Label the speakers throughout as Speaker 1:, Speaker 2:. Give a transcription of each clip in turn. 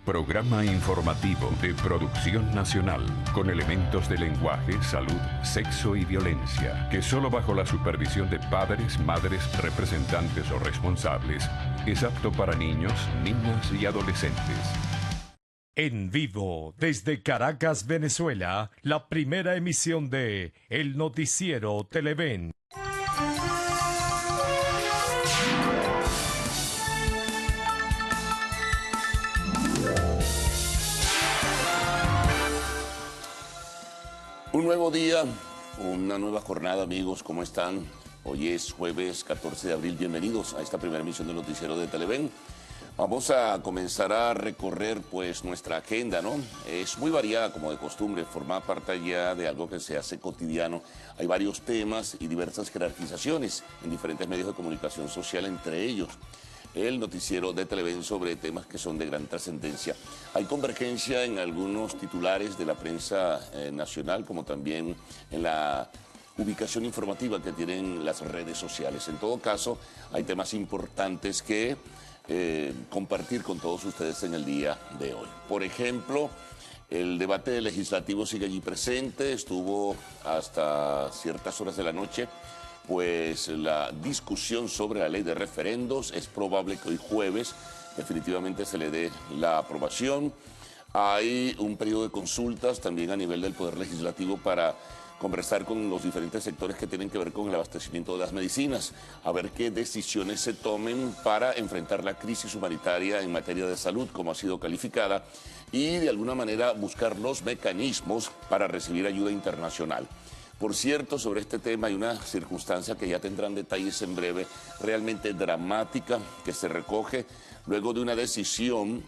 Speaker 1: Programa informativo de producción nacional, con elementos de lenguaje, salud, sexo y violencia, que solo bajo la supervisión de padres, madres, representantes o responsables, es apto para niños, niñas y adolescentes.
Speaker 2: En vivo, desde Caracas, Venezuela, la primera emisión de El Noticiero Televen.
Speaker 3: Un nuevo día, una nueva jornada, amigos, ¿cómo están? Hoy es jueves 14 de abril, bienvenidos a esta primera emisión del Noticiero de Televen. Vamos a comenzar a recorrer pues nuestra agenda, ¿no? Es muy variada como de costumbre, forma parte ya de algo que se hace cotidiano. Hay varios temas y diversas jerarquizaciones en diferentes medios de comunicación social, entre ellos el noticiero de Televen sobre temas que son de gran trascendencia. Hay convergencia en algunos titulares de la prensa nacional, como también en la ubicación informativa que tienen las redes sociales. En todo caso, hay temas importantes que compartir con todos ustedes en el día de hoy. Por ejemplo, el debate legislativo sigue allí presente, estuvo hasta ciertas horas de la noche, pues la discusión sobre la ley de referendos. Es probable que hoy jueves definitivamente se le dé la aprobación. Hay un periodo de consultas también a nivel del Poder Legislativo para conversar con los diferentes sectores que tienen que ver con el abastecimiento de las medicinas, a ver qué decisiones se tomen para enfrentar la crisis humanitaria en materia de salud, como ha sido calificada, y de alguna manera buscar los mecanismos para recibir ayuda internacional. Por cierto, sobre este tema hay una circunstancia que ya tendrán detalles en breve, realmente dramática, que se recoge luego de una decisión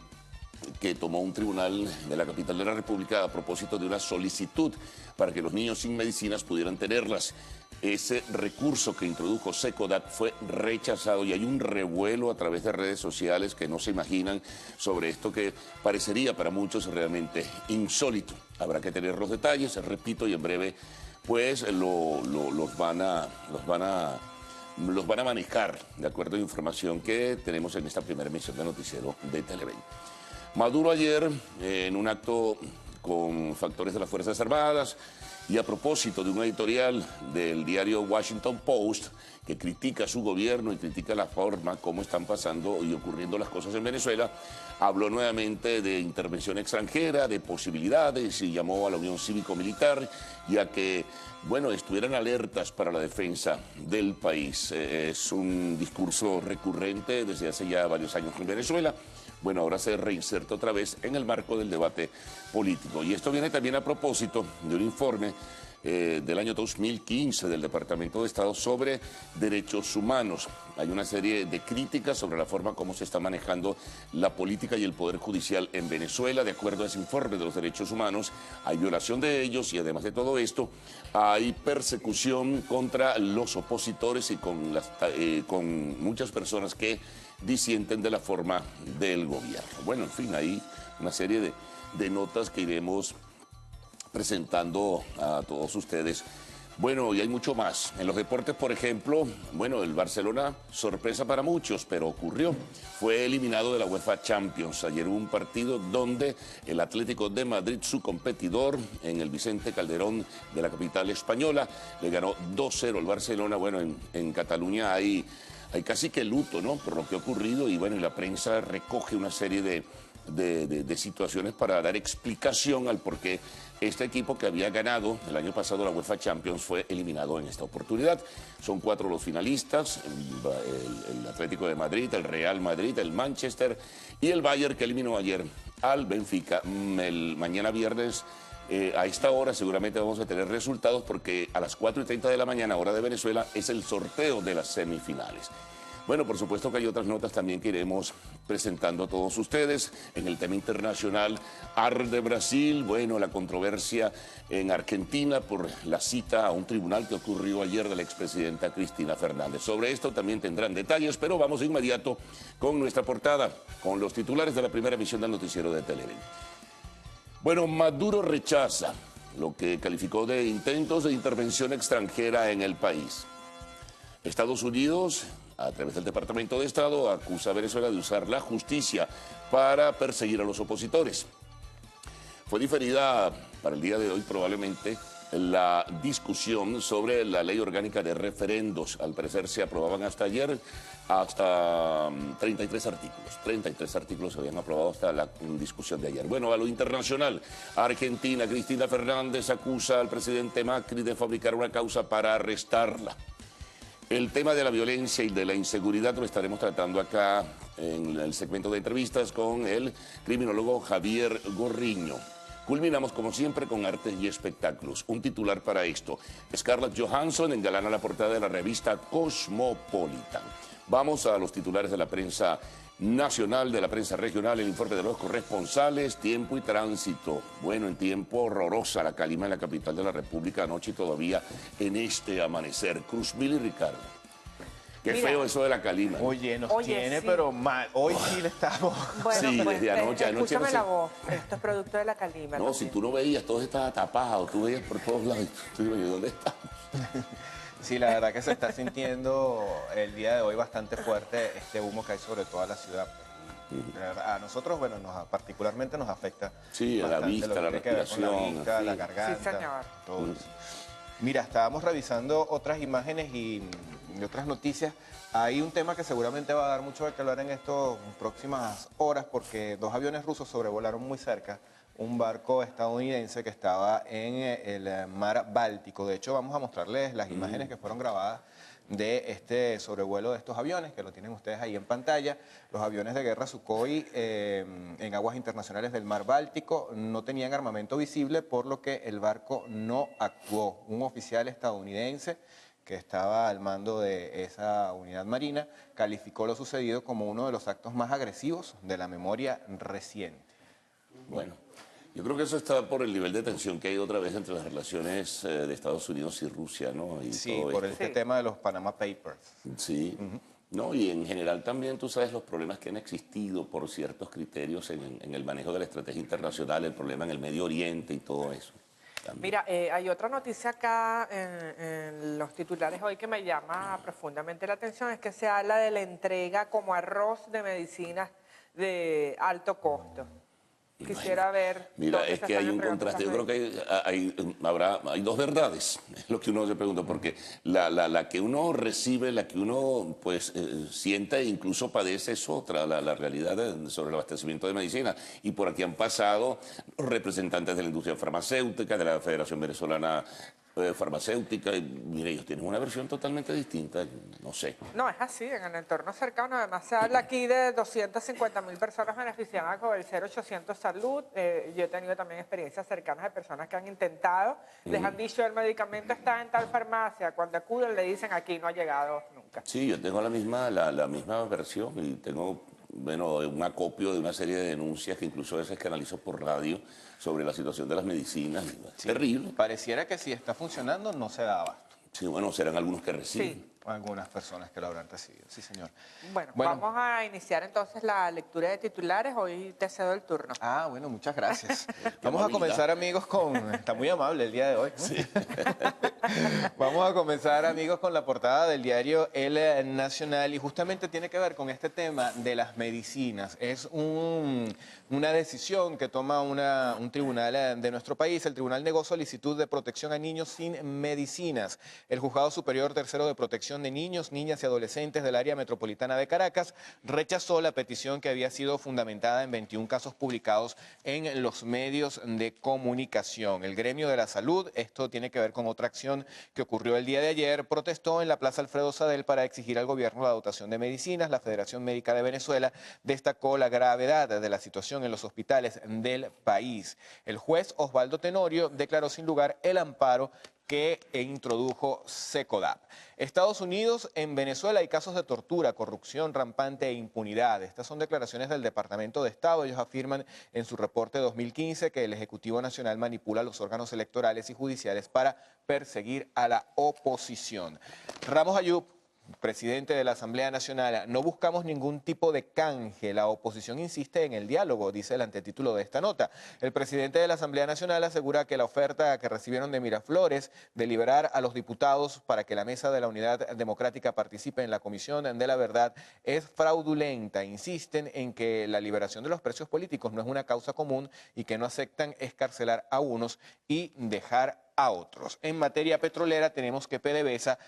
Speaker 3: que tomó un tribunal de la capital de la República a propósito de una solicitud para que los niños sin medicinas pudieran tenerlas. Ese recurso que introdujo Secodat fue rechazado y hay un revuelo a través de redes sociales que no se imaginan sobre esto que parecería para muchos realmente insólito. Habrá que tener los detalles, repito, y en breve pues los van a manejar de acuerdo a la información que tenemos en esta primera emisión de Noticiero de Televen. Maduro ayer, en un acto con factores de las Fuerzas Armadas, y a propósito de un editorial del diario Washington Post que critica a su gobierno y critica la forma como están pasando y ocurriendo las cosas en Venezuela, habló nuevamente de intervención extranjera, de posibilidades, y llamó a la Unión Cívico-Militar y a que, bueno, estuvieran alertas para la defensa del país. Es un discurso recurrente desde hace ya varios años en Venezuela. Bueno, ahora se reinserta otra vez en el marco del debate político. Y esto viene también a propósito de un informe del año 2015 del Departamento de Estado sobre derechos humanos. Hay una serie de críticas sobre la forma como se está manejando la política y el poder judicial en Venezuela. De acuerdo a ese informe de los derechos humanos, hay violación de ellos y además de todo esto, hay persecución contra los opositores y con muchas personas que disienten de la forma del gobierno. Bueno, en fin, hay una serie de notas que iremos presentando a todos ustedes. Bueno, y hay mucho más. En los deportes, por ejemplo, bueno, el Barcelona, sorpresa para muchos, pero ocurrió. Fue eliminado de la UEFA Champions. Ayer hubo un partido donde el Atlético de Madrid, su competidor, en el Vicente Calderón de la capital española, le ganó 2-0 al Barcelona. Bueno, en Cataluña hay casi que luto, ¿no?, por lo que ha ocurrido, y bueno, y la prensa recoge una serie de situaciones para dar explicación al por qué este equipo que había ganado el año pasado la UEFA Champions fue eliminado en esta oportunidad. Son 4 los finalistas, el Atlético de Madrid, el Real Madrid, el Manchester y el Bayern, que eliminó ayer al Benfica. Mañana viernes, a esta hora seguramente vamos a tener resultados, porque a las 4:30 de la mañana, hora de Venezuela, es el sorteo de las semifinales. Bueno, por supuesto que hay otras notas también que iremos presentando a todos ustedes. En el tema internacional, arde Brasil, bueno, la controversia en Argentina por la cita a un tribunal que ocurrió ayer de la expresidenta Cristina Fernández. Sobre esto también tendrán detalles, pero vamos de inmediato con nuestra portada, con los titulares de la primera emisión del Noticiero de Televen. Bueno, Maduro rechaza lo que calificó de intentos de intervención extranjera en el país. Estados Unidos a través del Departamento de Estado, acusa a Venezuela de usar la justicia para perseguir a los opositores. Fue diferida para el día de hoy probablemente la discusión sobre la ley orgánica de referendos. Al parecer se aprobaban hasta ayer hasta 33 artículos. 33 artículos se habían aprobado hasta la discusión de ayer. Bueno, a lo internacional, Argentina, Cristina Fernández acusa al presidente Macri de fabricar una causa para arrestarla. El tema de la violencia y de la inseguridad lo estaremos tratando acá en el segmento de entrevistas con el criminólogo Javier Gorriño. Culminamos, como siempre, con artes y espectáculos. Un titular para esto. Scarlett Johansson engalana la portada de la revista Cosmopolitan. Vamos a los titulares de la prensa nacional, de la prensa regional, el informe de los corresponsales, tiempo y tránsito. Bueno, en tiempo horrorosa la calima en la capital de la República anoche y todavía en este amanecer. Cruzmil y Ricardo. Qué
Speaker 4: Mira,
Speaker 3: feo eso de la calima.
Speaker 5: Oye, tiene,
Speaker 4: sí.
Speaker 5: pero mal. Hoy sí le estamos...
Speaker 4: Bueno,
Speaker 3: Sí,
Speaker 4: pues,
Speaker 3: desde anoche
Speaker 4: escúchame
Speaker 3: no sé.
Speaker 4: la voz. Esto es producto de la calima.
Speaker 3: No, si tú no veías, todo estaba tapado, tú veías por todos lados. Tú dices, ¿dónde estamos?
Speaker 5: Sí, la verdad que se está sintiendo el día de hoy bastante fuerte este humo que hay sobre toda la ciudad. Y, la verdad, a nosotros, bueno, particularmente nos afecta.
Speaker 3: Sí, a la
Speaker 5: bastante
Speaker 3: vista,
Speaker 5: lo que
Speaker 3: la
Speaker 5: tiene que ver con la
Speaker 3: respiración,
Speaker 5: vista,
Speaker 3: sí.
Speaker 5: la garganta,
Speaker 4: Sí, señor.
Speaker 5: todo eso. Mira, estábamos revisando otras imágenes y otras noticias. Hay un tema que seguramente va a dar mucho de qué hablar en estas próximas horas porque dos aviones rusos sobrevolaron muy cerca un barco estadounidense que estaba en el mar Báltico. De hecho, vamos a mostrarles las imágenes que fueron grabadas de este sobrevuelo de estos aviones, que lo tienen ustedes ahí en pantalla. Los aviones de guerra Sukhoi en aguas internacionales del mar Báltico no tenían armamento visible, por lo que el barco no actuó. Un oficial estadounidense que estaba al mando de esa unidad marina calificó lo sucedido como uno de los actos más agresivos de la memoria reciente.
Speaker 3: Bueno, yo creo que eso está por el nivel de tensión que hay otra vez entre las relaciones de Estados Unidos y Rusia, ¿no? Y
Speaker 5: Sí,
Speaker 3: todo
Speaker 5: por
Speaker 3: esto.
Speaker 5: este tema de los Panama Papers.
Speaker 3: Sí. No, y en general también tú sabes los problemas que han existido por ciertos criterios en el manejo de la estrategia internacional, el problema en el Medio Oriente y todo eso. También.
Speaker 4: Mira, hay otra noticia acá en los titulares hoy que me llama profundamente la atención, es que se habla de la entrega como arroz de medicinas de alto costo. Quisiera ver...
Speaker 3: Mira,
Speaker 4: dónde
Speaker 3: es
Speaker 4: se
Speaker 3: que
Speaker 4: están
Speaker 3: hay un
Speaker 4: entregando
Speaker 3: contraste. Yo
Speaker 4: esas
Speaker 3: creo que hay dos verdades, es lo que uno se pregunta, porque la que uno recibe, la que uno pues sienta e incluso padece es otra, la realidad sobre el abastecimiento de medicina. Y por aquí han pasado los representantes de la industria farmacéutica, de la Federación Venezolana Farmacéutica, y mire, ellos tienen una versión totalmente distinta, no sé.
Speaker 4: No, es así, en el entorno cercano. Además, se habla aquí de 250.000 personas beneficiadas con el 0800 Salud. Yo he tenido también experiencias cercanas de personas que han intentado. Les han dicho, el medicamento está en tal farmacia. Cuando acuden le dicen, aquí no ha llegado nunca.
Speaker 3: Sí, yo tengo la misma versión y tengo, bueno, un acopio de una serie de denuncias que incluso a veces canalizo por radio sobre la situación de las medicinas.
Speaker 5: Sí,
Speaker 3: terrible.
Speaker 5: Pareciera que si está funcionando no se da abasto.
Speaker 3: Sí, bueno, serán algunos que reciben.
Speaker 4: Sí.
Speaker 5: Algunas personas que lo habrán recibido, sí señor.
Speaker 4: Bueno,
Speaker 5: Bueno.
Speaker 4: vamos a iniciar entonces la lectura de titulares. Hoy te cedo el turno.
Speaker 5: Ah, bueno, muchas gracias. Vamos a
Speaker 3: amabilidad.
Speaker 5: comenzar, amigos, Está muy amable el día de hoy, ¿no? Sí. Vamos a comenzar, amigos, con la portada del diario El Nacional y justamente tiene que ver con este tema de las medicinas. Es una decisión que toma un tribunal de nuestro país. El tribunal negó solicitud de protección a niños sin medicinas. El Juzgado Superior Tercero de Protección de Niños, Niñas y Adolescentes del área metropolitana de Caracas rechazó la petición que había sido fundamentada en 21 casos publicados en los medios de comunicación. El gremio de la salud, esto tiene que ver con otra acción que ocurrió el día de ayer, protestó en la Plaza Alfredo Sadel para exigir al gobierno la dotación de medicinas. La Federación Médica de Venezuela destacó la gravedad de la situación en los hospitales del país. El juez Osvaldo Tenorio declaró sin lugar el amparo que introdujo SECODAP. Estados Unidos, en Venezuela hay casos de tortura, corrupción rampante e impunidad. Estas son declaraciones del Departamento de Estado. Ellos afirman en su reporte 2015 que el Ejecutivo Nacional manipula los órganos electorales y judiciales para perseguir a la oposición. Ramos Ayub presidente de la Asamblea Nacional, no buscamos ningún tipo de canje, la oposición insiste en el diálogo, dice el antetítulo de esta nota. El presidente de la Asamblea Nacional asegura que la oferta que recibieron de Miraflores de liberar a los diputados para que la Mesa de la Unidad Democrática participe en la Comisión de la Verdad es fraudulenta. Insisten en que la liberación de los presos políticos no es una causa común y que no aceptan escarcelar a unos y dejar a otros. En materia petrolera tenemos que PDVSA,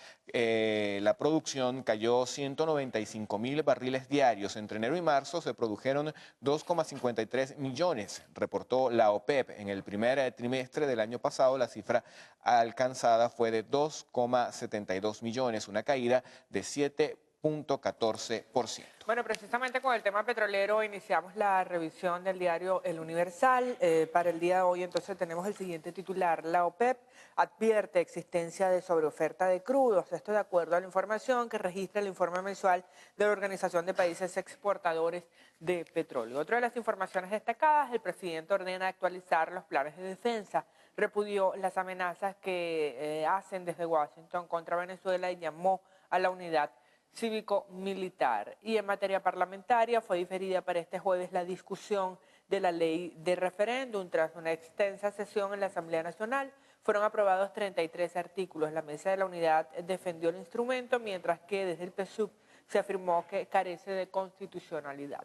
Speaker 5: la producción cayó 195.000 barriles diarios. Entre enero y marzo se produjeron 2,53 millones, reportó la OPEP. En el primer trimestre del año pasado la cifra alcanzada fue de 2,72 millones, una caída de 7,14%.
Speaker 4: Bueno, precisamente con el tema petrolero iniciamos la revisión del diario El Universal. Para el día de hoy entonces tenemos el siguiente titular. La OPEP advierte existencia de sobreoferta de crudos. Esto de acuerdo a la información que registra el informe mensual de la Organización de Países Exportadores de Petróleo. Otra de las informaciones destacadas, el presidente ordena actualizar los planes de defensa. Repudió las amenazas que hacen desde Washington contra Venezuela y llamó a la unidad cívico-militar. Y en materia parlamentaria fue diferida para este jueves la discusión de la ley de referéndum. Tras una extensa sesión en la Asamblea Nacional, fueron aprobados 33 artículos. La Mesa de la Unidad defendió el instrumento, mientras que desde el PSUV se afirmó que carece de constitucionalidad.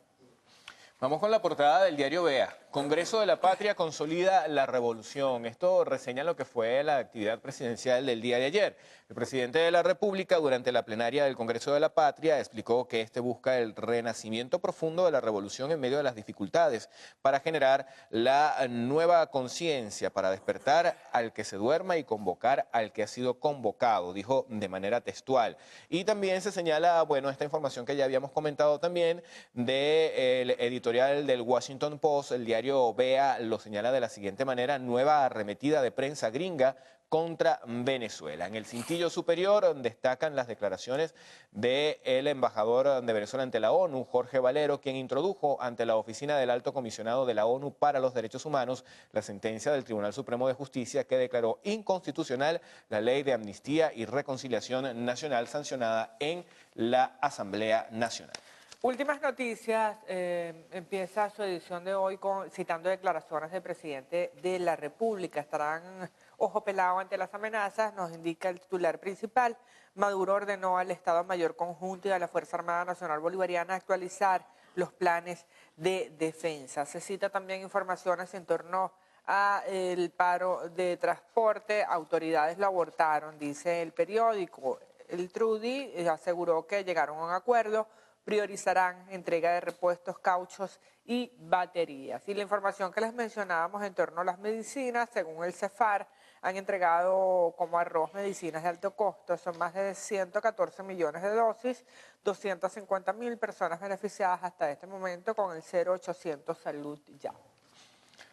Speaker 5: Vamos con la portada del diario Vea. Congreso de la Patria consolida la revolución. Esto reseña lo que fue la actividad presidencial del día de ayer. El presidente de la República, durante la plenaria del Congreso de la Patria, explicó que este busca el renacimiento profundo de la revolución en medio de las dificultades para generar la nueva conciencia, para despertar al que se duerma y convocar al que ha sido convocado, dijo de manera textual. Y también se señala, bueno, esta información que ya habíamos comentado también del editorial del Washington Post, el diario Vea lo señala de la siguiente manera: nueva arremetida de prensa gringa contra Venezuela. En el cintillo superior destacan las declaraciones del embajador de Venezuela ante la ONU, Jorge Valero, quien introdujo ante la Oficina del Alto Comisionado de la ONU para los Derechos Humanos la sentencia del Tribunal Supremo de Justicia que declaró inconstitucional la Ley de Amnistía y Reconciliación Nacional sancionada en la Asamblea Nacional.
Speaker 4: Últimas noticias, empieza su edición de hoy citando declaraciones del presidente de la República. Estarán ojo pelado ante las amenazas, nos indica el titular principal. Maduro ordenó al Estado Mayor Conjunto y a la Fuerza Armada Nacional Bolivariana actualizar los planes de defensa. Se cita también informaciones en torno al paro de transporte. Autoridades lo abortaron, dice el periódico. El Trudi aseguró que llegaron a un acuerdo, priorizarán entrega de repuestos, cauchos y baterías. Y la información que les mencionábamos en torno a las medicinas, según el CEFAR, han entregado como arroz medicinas de alto costo. Son más de 114 millones de dosis, 250.000 personas beneficiadas hasta este momento con el 0800 Salud Ya.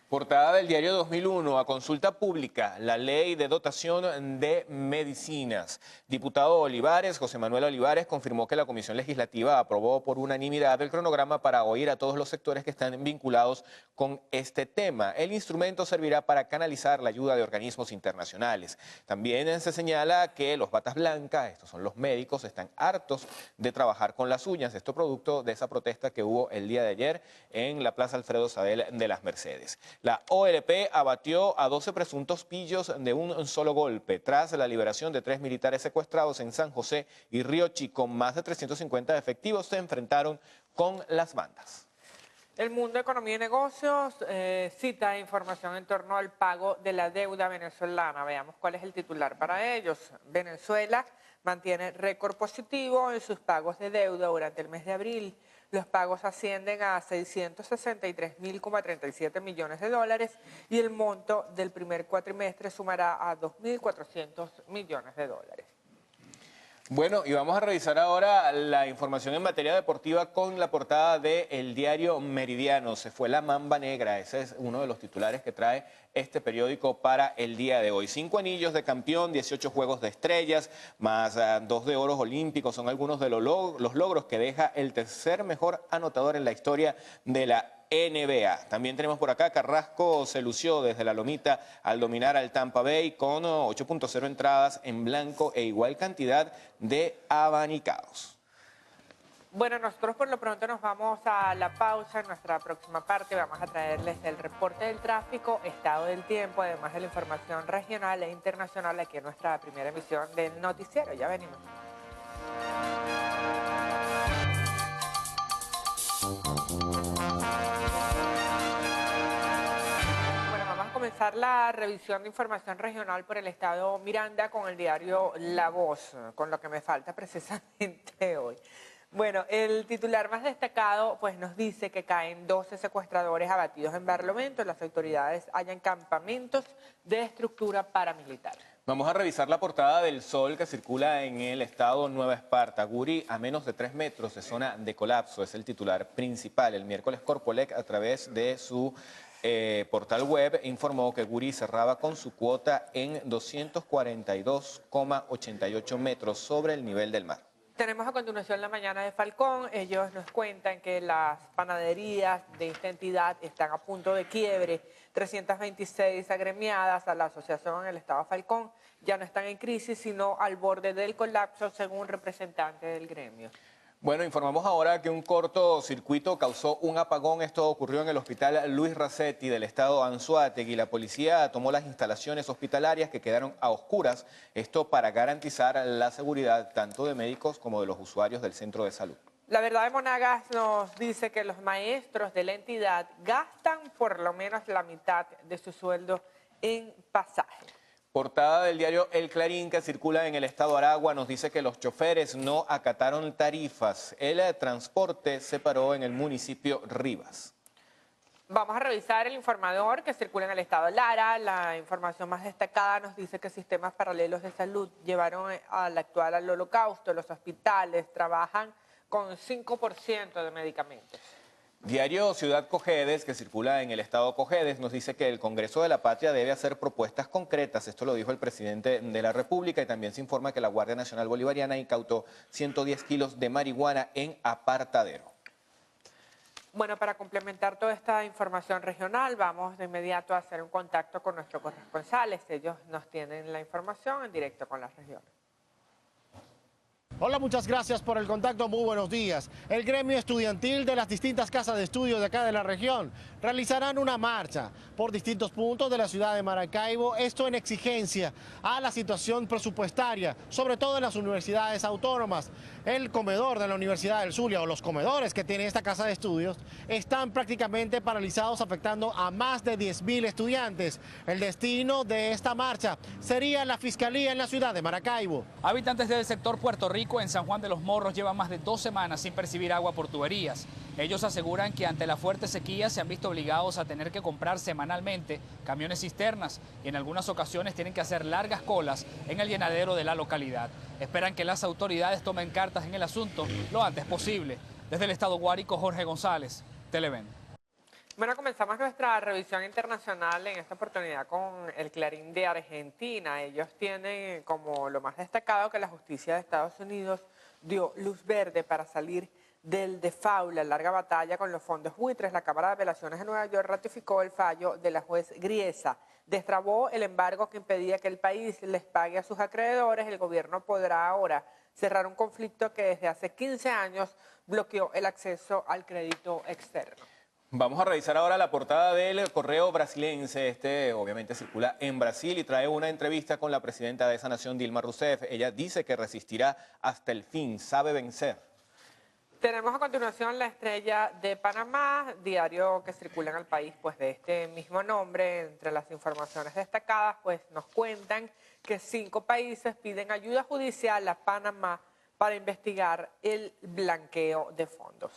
Speaker 5: Portada del diario 2001, a consulta pública, la ley de dotación de medicinas. Diputado Olivares, José Manuel Olivares, confirmó que la Comisión Legislativa aprobó por unanimidad el cronograma para oír a todos los sectores que están vinculados con este tema. El instrumento servirá para canalizar la ayuda de organismos internacionales. También se señala que los batas blancas, estos son los médicos, están hartos de trabajar con las uñas. Esto producto de esa protesta que hubo el día de ayer en la Plaza Alfredo Sabel de las Mercedes. La OLP abatió a 12 presuntos pillos de un solo golpe, tras la liberación de 3 militares secuestrados en San José y Río Chico. Más de 350 efectivos se enfrentaron con las bandas.
Speaker 4: El Mundo Economía y Negocios cita información en torno al pago de la deuda venezolana. Veamos cuál es el titular para ellos. Venezuela mantiene récord positivo en sus pagos de deuda durante el mes de abril. Los pagos ascienden a 663.037 millones de dólares y el monto del primer cuatrimestre sumará a 2.400 millones de dólares.
Speaker 5: Bueno, y vamos a revisar ahora la información en materia deportiva con la portada del diario Meridiano. Se fue la mamba negra, ese es uno de los titulares que trae este periódico para el día de hoy. 5 anillos de campeón, 18 juegos de estrellas, más 2 de oros olímpicos, son algunos de los logros que deja el tercer mejor anotador en la historia de la NBA. También tenemos por acá, Carrasco se lució desde la lomita al dominar al Tampa Bay con 8.0 entradas en blanco e igual cantidad de abanicados.
Speaker 4: Bueno, nosotros por lo pronto nos vamos a la pausa. En nuestra próxima parte vamos a traerles el reporte del tráfico, estado del tiempo, además de la información regional e internacional aquí en nuestra primera emisión del noticiero. Ya venimos. Bueno, vamos a comenzar la revisión de información regional por el estado Miranda con el diario La Voz, con lo que me falta precisamente hoy. Bueno, el titular más destacado pues nos dice que caen 12 secuestradores abatidos en Barlovento. Las autoridades hallan campamentos de estructura paramilitar.
Speaker 5: Vamos a revisar la portada del Sol que circula en el estado Nueva Esparta. Guri a menos de 3 metros de zona de colapso es el titular principal. El miércoles Corpolec, a través de su portal web, informó que Guri cerraba con su cuota en 242,88 metros sobre el nivel del mar.
Speaker 4: Tenemos a continuación la mañana de Falcón. Ellos nos cuentan que las panaderías de esta entidad están a punto de quiebre. 326 agremiadas a la asociación en el estado Falcón ya no están en crisis, sino al borde del colapso, según representantes del gremio.
Speaker 5: Bueno, informamos ahora que un cortocircuito causó un apagón. Esto ocurrió en el hospital Luis Racetti del estado Anzoátegui. La policía tomó las instalaciones hospitalarias que quedaron a oscuras, esto para garantizar la seguridad tanto de médicos como de los usuarios del centro de salud.
Speaker 4: La Verdad de Monagas nos dice que los maestros de la entidad gastan por lo menos la mitad de su sueldo en pasaje.
Speaker 5: Portada del diario El Clarín, que circula en el estado Aragua, nos dice que los choferes no acataron tarifas. El transporte se paró en el municipio Rivas.
Speaker 4: Vamos a revisar el informador que circula en el estado Lara. La información más destacada nos dice que sistemas paralelos de salud llevaron al actual al holocausto. Los hospitales trabajan con 5% de medicamentos.
Speaker 5: Diario Ciudad Cojedes, que circula en el estado Cojedes, nos dice que el Congreso de la Patria debe hacer propuestas concretas. Esto lo dijo el presidente de la República, y también se informa que la Guardia Nacional Bolivariana incautó 110 kilos de marihuana en apartadero.
Speaker 4: Bueno, para complementar toda esta información regional, vamos de inmediato a hacer un contacto con nuestros corresponsales. Ellos nos tienen la información en directo con la región.
Speaker 6: Hola, muchas gracias por el contacto, muy buenos días. El gremio estudiantil de las distintas casas de estudio de acá de la región realizarán una marcha por distintos puntos de la ciudad de Maracaibo, esto en exigencia a la situación presupuestaria, sobre todo en las universidades autónomas. El comedor de la Universidad del Zulia, o los comedores que tiene esta casa de estudios, están prácticamente paralizados, afectando a más de 10.000 estudiantes. El destino de esta marcha sería la Fiscalía en la ciudad de Maracaibo.
Speaker 7: Habitantes del sector Puerto Rico en San Juan de los Morros llevan más de 2 semanas sin percibir agua por tuberías. Ellos aseguran que ante la fuerte sequía se han visto obligados a tener que comprar semanalmente camiones cisternas y en algunas ocasiones tienen que hacer largas colas en el llenadero de la localidad. Esperan que las autoridades tomen cartas en el asunto lo antes posible. Desde el estado Guárico, Jorge González, Televen.
Speaker 4: Bueno, comenzamos nuestra revisión internacional en esta oportunidad con el Clarín de Argentina. Ellos tienen como lo más destacado que la justicia de Estados Unidos dio luz verde para salir del default, la larga batalla con los fondos buitres. La Cámara de Apelaciones de Nueva York ratificó el fallo de la juez Griesa. Destrabó el embargo que impedía que el país les pague a sus acreedores. El gobierno podrá ahora cerrar un conflicto que desde hace 15 años bloqueó el acceso al crédito externo.
Speaker 5: Vamos a revisar ahora la portada del Correo Brasiliense. Este obviamente circula en Brasil y trae una entrevista con la presidenta de esa nación, Dilma Rousseff. Ella dice que resistirá hasta el fin, sabe vencer.
Speaker 4: Tenemos a continuación La Estrella de Panamá, diario que circula en el país pues de este mismo nombre. Entre las informaciones destacadas pues nos cuentan que 5 países piden ayuda judicial a Panamá para investigar el blanqueo de fondos.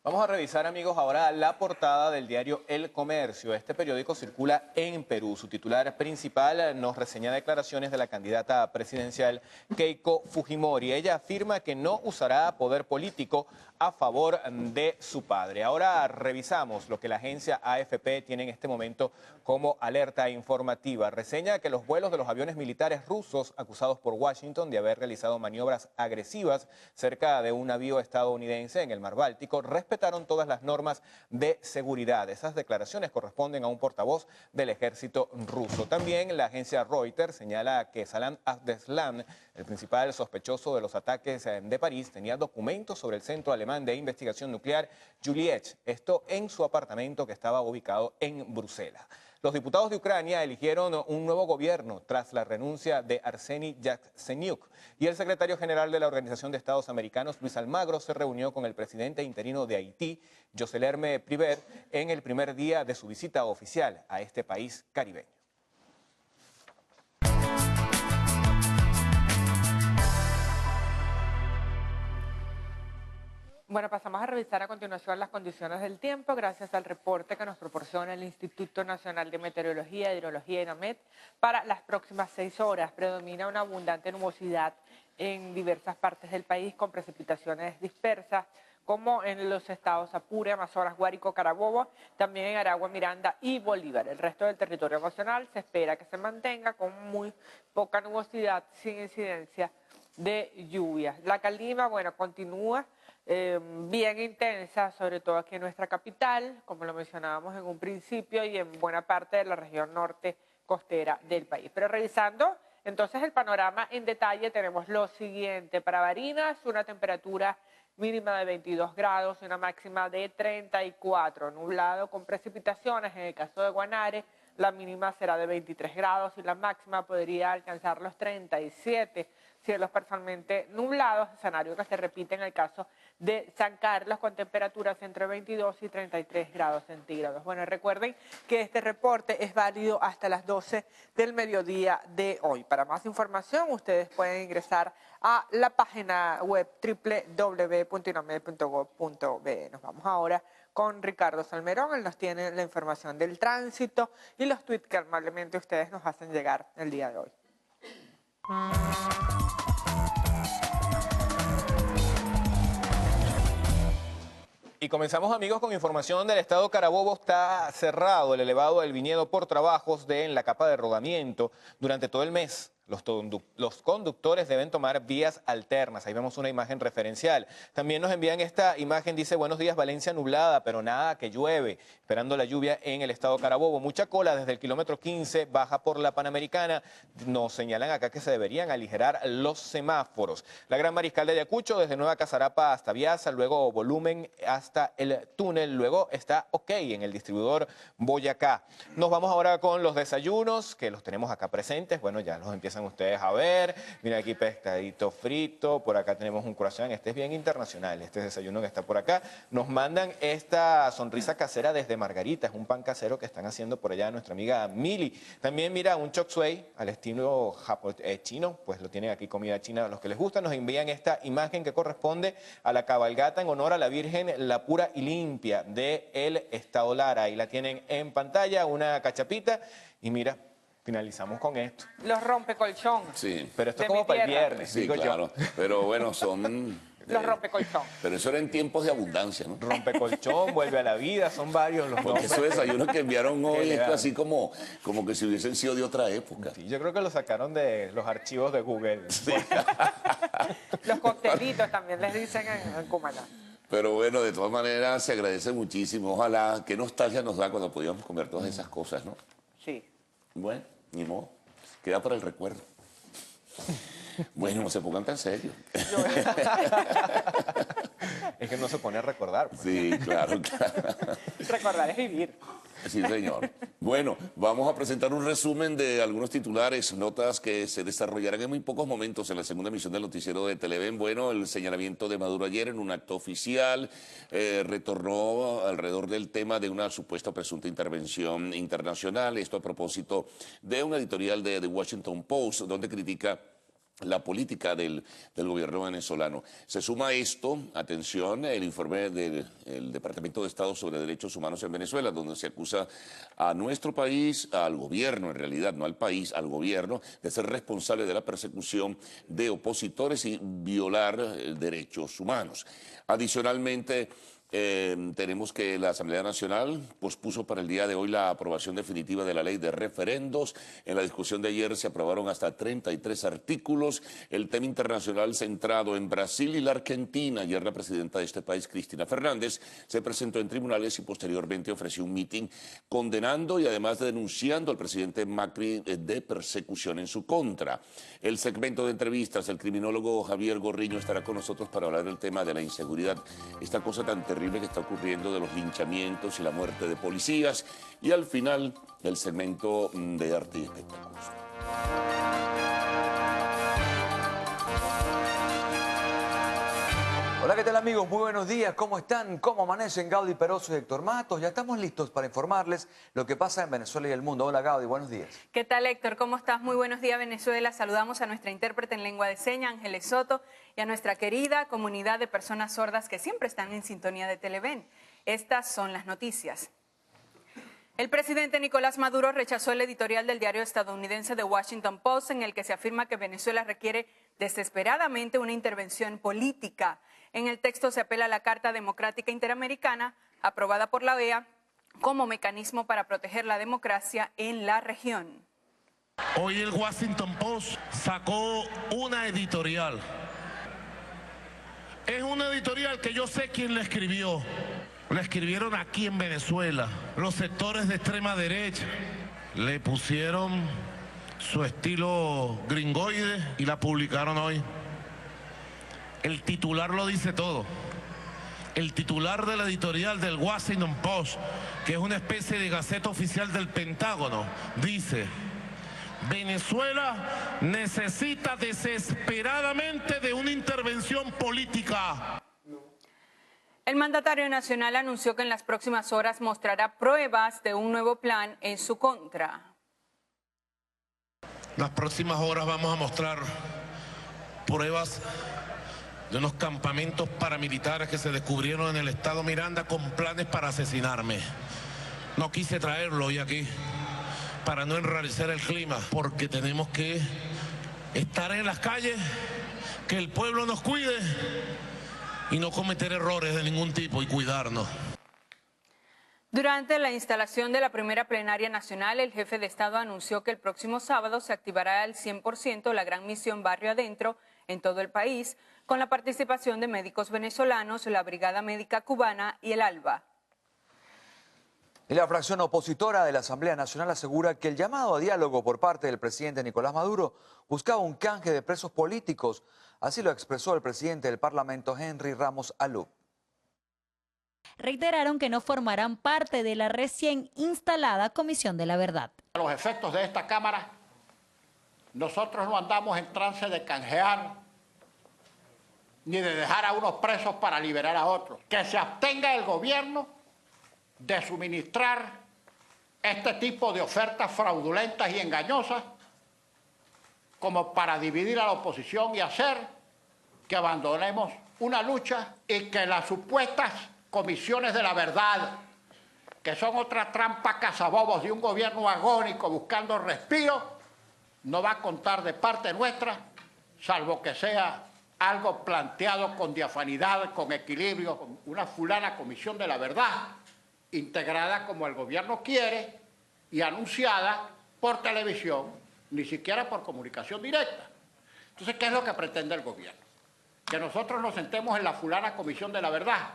Speaker 5: Vamos a revisar, amigos, ahora la portada del diario El Comercio. Este periódico circula en Perú. Su titular principal nos reseña declaraciones de la candidata presidencial Keiko Fujimori. Ella afirma que no usará poder político a favor de su padre. Ahora revisamos lo que la agencia AFP tiene en este momento como alerta informativa. Reseña que los vuelos de los aviones militares rusos acusados por Washington de haber realizado maniobras agresivas cerca de un navío estadounidense en el Mar Báltico, respectivamente, respetaron todas las normas de seguridad. Esas declaraciones corresponden a un portavoz del ejército ruso. También la agencia Reuters señala que Salam Abdeslam, el principal sospechoso de los ataques de París, tenía documentos sobre el Centro Alemán de Investigación Nuclear Juliet, esto en su apartamento que estaba ubicado en Bruselas. Los diputados de Ucrania eligieron un nuevo gobierno tras la renuncia de Arseniy Yatsenyuk y el secretario general de la Organización de Estados Americanos, Luis Almagro, se reunió con el presidente interino de Haití, Joselerme Privet, en el primer día de su visita oficial a este país caribeño.
Speaker 4: Bueno, pasamos a revisar a continuación las condiciones del tiempo gracias al reporte que nos proporciona el Instituto Nacional de Meteorología, Hidrología y INAMET. Para las próximas 6 horas predomina una abundante nubosidad en diversas partes del país con precipitaciones dispersas, como en los estados Apure, Amazonas, Guárico, Carabobo, también en Aragua, Miranda y Bolívar. El resto del territorio nacional se espera que se mantenga con muy poca nubosidad sin incidencia de lluvias. La calima, bueno, continúa bien intensa, sobre todo aquí en nuestra capital, como lo mencionábamos en un principio, y en buena parte de la región norte costera del país. Pero revisando entonces el panorama en detalle, tenemos lo siguiente. Para Barinas, una temperatura mínima de 22 grados y una máxima de 34, nublado con precipitaciones. En el caso de Guanare, la mínima será de 23 grados y la máxima podría alcanzar los 37. Cielos parcialmente nublados, escenario que se repite en el caso de San Carlos con temperaturas entre 22 y 33 grados centígrados. Bueno, recuerden que este reporte es válido hasta las 12 del mediodía de hoy. Para más información, ustedes pueden ingresar a la página web www.inamed.gov.be. Nos vamos ahora con Ricardo Salmerón. Él nos tiene la información del tránsito y los tweets que amablemente ustedes nos hacen llegar el día de hoy.
Speaker 5: Y comenzamos, amigos, con información del estado Carabobo. Está cerrado el elevado del Viñedo por trabajos en la capa de rodamiento durante todo el mes. Los conductores deben tomar vías alternas. Ahí vemos una imagen referencial. También nos envían esta imagen, dice: buenos días, Valencia nublada, pero nada que llueve. Esperando la lluvia en el estado Carabobo. Mucha cola desde el kilómetro 15, baja por la Panamericana. Nos señalan acá que se deberían aligerar los semáforos. La Gran Mariscal de Ayacucho, desde Nueva Casarapa hasta Viasa, luego Volumen hasta el túnel, luego está OK en el distribuidor Boyacá. Nos vamos ahora con los desayunos, que los tenemos acá presentes. Bueno, ya los empiezan ustedes a ver. Mira, aquí pescadito frito, por acá tenemos un croissant. Este es bien internacional, este desayuno que está por acá. Nos mandan esta sonrisa casera desde Margarita, es un pan casero que están haciendo por allá nuestra amiga Mili. También, mira, un chop suey al estilo chino, pues lo tienen aquí, comida china. A los que les gusta nos envían esta imagen que corresponde a la cabalgata en honor a la Virgen La Pura y Limpia de el Estado Lara. Ahí la tienen en pantalla, una cachapita, y mira, finalizamos con esto.
Speaker 4: Los rompecolchón.
Speaker 3: Sí.
Speaker 5: Pero esto es como para el viernes,
Speaker 3: Sí,
Speaker 5: digo
Speaker 3: claro.
Speaker 5: yo.
Speaker 3: Pero bueno, son...
Speaker 4: Los rompecolchón.
Speaker 3: Pero eso era en tiempos de abundancia, ¿no?
Speaker 5: Rompecolchón, vuelve a la vida, son varios los
Speaker 3: Porque
Speaker 5: nombres.
Speaker 3: esos desayunos que enviaron hoy es
Speaker 5: legal.
Speaker 3: así como que si hubiesen sido de otra época.
Speaker 5: Sí, yo creo que lo sacaron de los archivos de Google.
Speaker 4: Los coctelitos también les dicen en Cumaná.
Speaker 3: Pero bueno, de todas maneras se agradece muchísimo. Ojalá, qué nostalgia nos da cuando podíamos comer todas esas cosas, ¿no?
Speaker 4: Sí.
Speaker 3: Bueno, ni modo. Queda para el recuerdo. Bueno, no se pongan tan serios.
Speaker 5: Es que no se pone a recordar. Pues.
Speaker 3: Sí, claro, claro.
Speaker 4: Recordar es vivir.
Speaker 3: Sí, señor. Bueno, vamos a presentar un resumen de algunos titulares, notas que se desarrollarán en muy pocos momentos en la segunda emisión del noticiero de Televen. Bueno, el señalamiento de Maduro ayer en un acto oficial retornó alrededor del tema de una supuesta presunta intervención internacional. Esto a propósito de una editorial de The Washington Post, donde critica la política del gobierno venezolano. Se suma a esto, atención, el informe del Departamento de Estado sobre Derechos Humanos en Venezuela, donde se acusa a nuestro país, al gobierno en realidad, no al país, al gobierno, de ser responsable de la persecución de opositores y violar derechos humanos. Adicionalmente, Tenemos que la Asamblea Nacional pospuso para el día de hoy la aprobación definitiva de la ley de referendos. En la discusión de ayer se aprobaron hasta 33 artículos. El tema internacional centrado en Brasil y la Argentina. Ayer la presidenta de este país, Cristina Fernández, se presentó en tribunales y posteriormente ofreció un mitin condenando y además denunciando al presidente Macri de persecución en su contra. El segmento de entrevistas, el criminólogo Javier Gorriño estará con nosotros para hablar del tema de la inseguridad. Esta cosa tan terrible que está ocurriendo de los linchamientos y la muerte de policías, y al final el segmento de arte y espectáculos.
Speaker 8: Hola, ¿qué tal amigos? Muy buenos días, ¿cómo están? ¿Cómo amanecen? Gaudi Peroso y Héctor Matos. Ya estamos listos para informarles lo que pasa en Venezuela y el mundo. Hola Gaudi, buenos días.
Speaker 9: ¿Qué tal Héctor? ¿Cómo estás? Muy buenos días Venezuela. Saludamos a nuestra intérprete en lengua de señas, Ángeles Soto, y a nuestra querida comunidad de personas sordas que siempre están en sintonía de Televen. Estas son las noticias. El presidente Nicolás Maduro rechazó el editorial del diario estadounidense The Washington Post en el que se afirma que Venezuela requiere desesperadamente una intervención política. En el texto se apela a la Carta Democrática Interamericana, aprobada por la OEA, como mecanismo para proteger la democracia en la región.
Speaker 10: Hoy el Washington Post sacó una editorial. Es una editorial que yo sé quién la escribió. La escribieron aquí en Venezuela. Los sectores de extrema derecha le pusieron su estilo gringoide y la publicaron hoy. El titular lo dice todo. El titular de la editorial del Washington Post, que es una especie de gaceta oficial del Pentágono, dice: Venezuela necesita desesperadamente de una intervención política.
Speaker 9: El mandatario nacional anunció que en las próximas horas mostrará pruebas de un nuevo plan en su contra.
Speaker 10: Las próximas horas vamos a mostrar pruebas de unos campamentos paramilitares que se descubrieron en el estado Miranda con planes para asesinarme. No quise traerlo hoy aquí para no enrarecer el clima, porque tenemos que estar en las calles, que el pueblo nos cuide y no cometer errores de ningún tipo y cuidarnos.
Speaker 9: Durante la instalación de la primera plenaria nacional, el jefe de Estado anunció que el próximo sábado se activará al 100% la gran misión Barrio Adentro en todo el país, con la participación de médicos venezolanos, la Brigada Médica Cubana y el ALBA.
Speaker 8: Y la fracción opositora de la Asamblea Nacional asegura que el llamado a diálogo por parte del presidente Nicolás Maduro buscaba un canje de presos políticos. Así lo expresó el presidente del Parlamento, Henry Ramos Alú.
Speaker 11: Reiteraron que no formarán parte de la recién instalada Comisión de la Verdad.
Speaker 12: A los efectos de esta Cámara, nosotros no andamos en trance de canjear ni de dejar a unos presos para liberar a otros. Que se abstenga el gobierno de suministrar este tipo de ofertas fraudulentas y engañosas como para dividir a la oposición y hacer que abandonemos una lucha y que las supuestas comisiones de la verdad, que son otra trampa cazabobos de un gobierno agónico buscando respiro, no va a contar de parte nuestra, salvo que sea algo planteado con diafanidad, con equilibrio, con una fulana comisión de la verdad, integrada como el gobierno quiere y anunciada por televisión, ni siquiera por comunicación directa. Entonces, ¿qué es lo que pretende el gobierno? Que nosotros nos sentemos en la fulana comisión de la verdad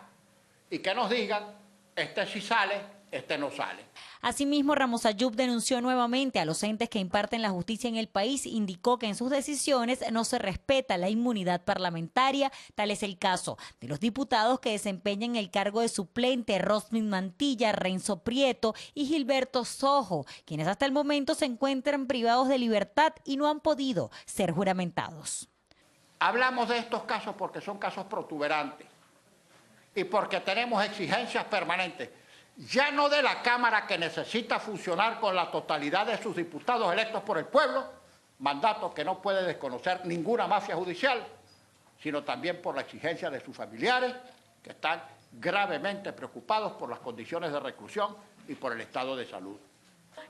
Speaker 12: y que nos digan, este sí sale, este no sale.
Speaker 11: Asimismo, Ramos Ayub denunció nuevamente a los entes que imparten la justicia en el país, indicó que en sus decisiones no se respeta la inmunidad parlamentaria. Tal es el caso de los diputados que desempeñan el cargo de suplente Rosmin Mantilla, Renzo Prieto y Gilberto Sojo, quienes hasta el momento se encuentran privados de libertad y no han podido ser juramentados.
Speaker 12: Hablamos de estos casos porque son casos protuberantes y porque tenemos exigencias permanentes, ya no de la Cámara, que necesita funcionar con la totalidad de sus diputados electos por el pueblo, mandato que no puede desconocer ninguna mafia judicial, sino también por la exigencia de sus familiares, que están gravemente preocupados por las condiciones de reclusión y por el estado de salud.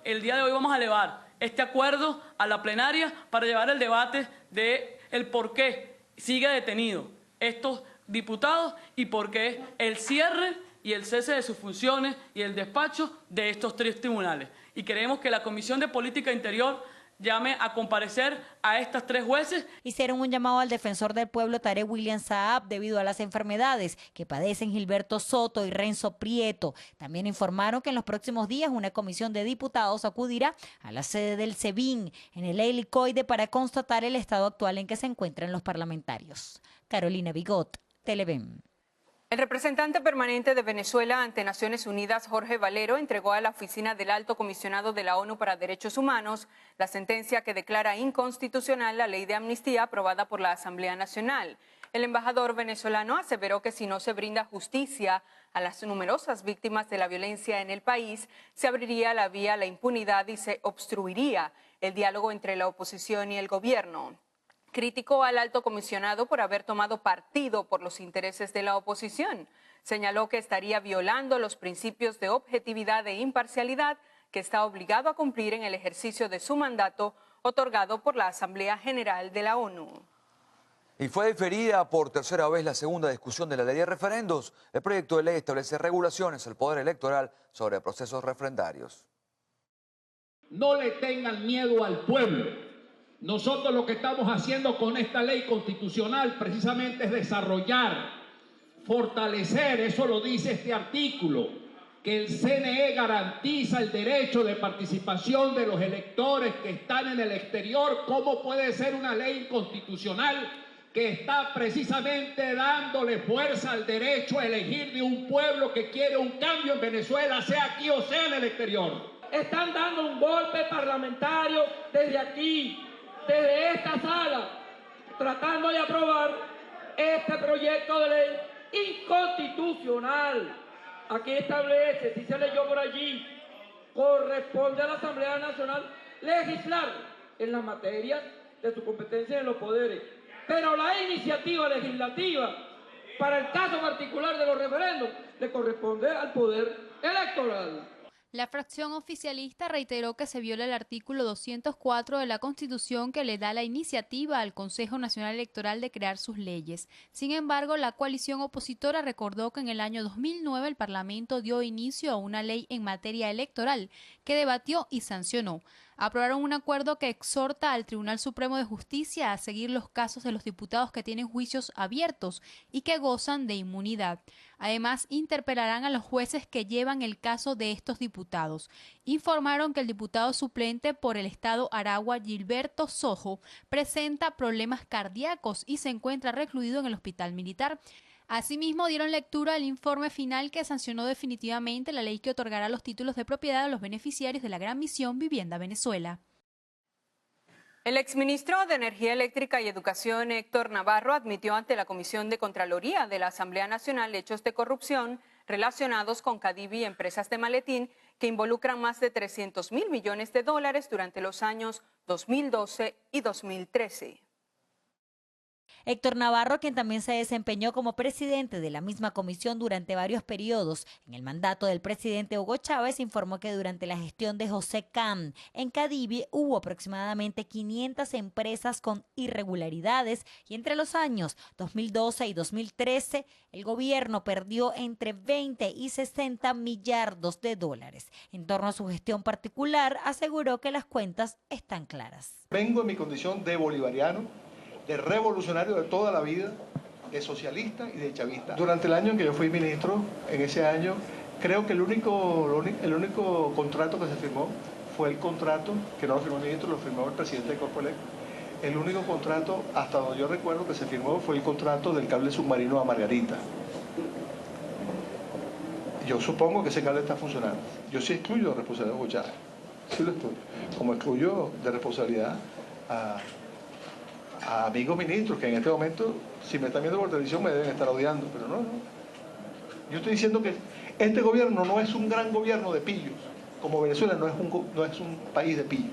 Speaker 13: El día de hoy vamos a elevar este acuerdo a la plenaria para llevar el debate de el por qué sigue detenido estos diputados y porque es el cierre y el cese de sus funciones y el despacho de estos 3 tribunales. Y queremos que la Comisión de Política Interior llame a comparecer a estas 3 jueces.
Speaker 11: Hicieron un llamado al defensor del pueblo Tarek William Saab debido a las enfermedades que padecen Gilberto Soto y Renzo Prieto. También informaron que en los próximos días una comisión de diputados acudirá a la sede del SEBIN en el Helicoide para constatar el estado actual en que se encuentran los parlamentarios. Carolina Bigot, Televen.
Speaker 9: El representante permanente de Venezuela ante Naciones Unidas, Jorge Valero, entregó a la oficina del Alto Comisionado de la ONU para Derechos Humanos la sentencia que declara inconstitucional la ley de amnistía aprobada por la Asamblea Nacional. El embajador venezolano aseveró que si no se brinda justicia a las numerosas víctimas de la violencia en el país, se abriría la vía a la impunidad y se obstruiría el diálogo entre la oposición y el gobierno. Criticó al alto comisionado por haber tomado partido por los intereses de la oposición. Señaló que estaría violando los principios de objetividad e imparcialidad que está obligado a cumplir en el ejercicio de su mandato otorgado por la Asamblea General de la ONU.
Speaker 8: Y fue diferida por tercera vez la segunda discusión de la ley de referendos. El proyecto de ley establece regulaciones al poder electoral sobre procesos referendarios.
Speaker 14: No le tengan miedo al pueblo. Nosotros lo que estamos haciendo con esta ley constitucional precisamente es desarrollar, fortalecer, eso lo dice este artículo, que el CNE garantiza el derecho de participación de los electores que están en el exterior. ¿Cómo puede ser una ley constitucional que está precisamente dándole fuerza al derecho a elegir de un pueblo que quiere un cambio en Venezuela, sea aquí o sea en el exterior?
Speaker 15: Están dando un golpe parlamentario desde aquí, desde esta sala, tratando de aprobar este proyecto de ley inconstitucional. Aquí establece, si se leyó por allí, corresponde a la Asamblea Nacional legislar en las materias de su competencia en los poderes. Pero la iniciativa legislativa, para el caso particular de los referendos, le corresponde al Poder Electoral.
Speaker 16: La fracción oficialista reiteró que se viola el artículo 204 de la Constitución que le da la iniciativa al Consejo Nacional Electoral de crear sus leyes. Sin embargo, la coalición opositora recordó que en el año 2009 el Parlamento dio inicio a una ley en materia electoral que debatió y sancionó. Aprobaron un acuerdo que exhorta al Tribunal Supremo de Justicia a seguir los casos de los diputados que tienen juicios abiertos y que gozan de inmunidad. Además, interpelarán a los jueces que llevan el caso de estos diputados. Informaron que el diputado suplente por el estado Aragua, Gilberto Soto, presenta problemas cardíacos y se encuentra recluido en el hospital militar. Asimismo, dieron lectura al informe final que sancionó definitivamente la ley que otorgará los títulos de propiedad a los beneficiarios de la Gran Misión Vivienda Venezuela.
Speaker 9: El exministro de Energía Eléctrica y Educación, Héctor Navarro, admitió ante la Comisión de Contraloría de la Asamblea Nacional hechos de corrupción relacionados con Cadivi y empresas de maletín que involucran más de 300.000 millones de dólares durante los años 2012 y 2013.
Speaker 11: Héctor Navarro, quien también se desempeñó como presidente de la misma comisión durante varios periodos en el mandato del presidente Hugo Chávez, informó que durante la gestión de José Cam en Cadivi hubo aproximadamente 500 empresas con irregularidades y entre los años 2012 y 2013 el gobierno perdió entre 20 y 60 millardos de dólares. En torno a su gestión particular, aseguró que las cuentas están claras.
Speaker 17: Vengo en mi condición de bolivariano, de revolucionario de toda la vida, de socialista y de chavista. Durante el año en que yo fui ministro, en ese año, creo que el único contrato que se firmó fue el contrato, que no lo firmó el ministro, lo firmó el presidente de Corpoelec. El único contrato, hasta donde yo recuerdo que se firmó, fue el contrato del cable submarino a Margarita. Yo supongo que ese cable está funcionando. Yo sí excluyo de responsabilidad de Hugo Chávez, sí lo excluyo. Como excluyo de responsabilidad a amigos ministros que en este momento, si me están viendo por televisión, me deben estar odiando, pero no. Yo estoy diciendo que este gobierno no es un gran gobierno de pillos, como Venezuela no es un país de pillos.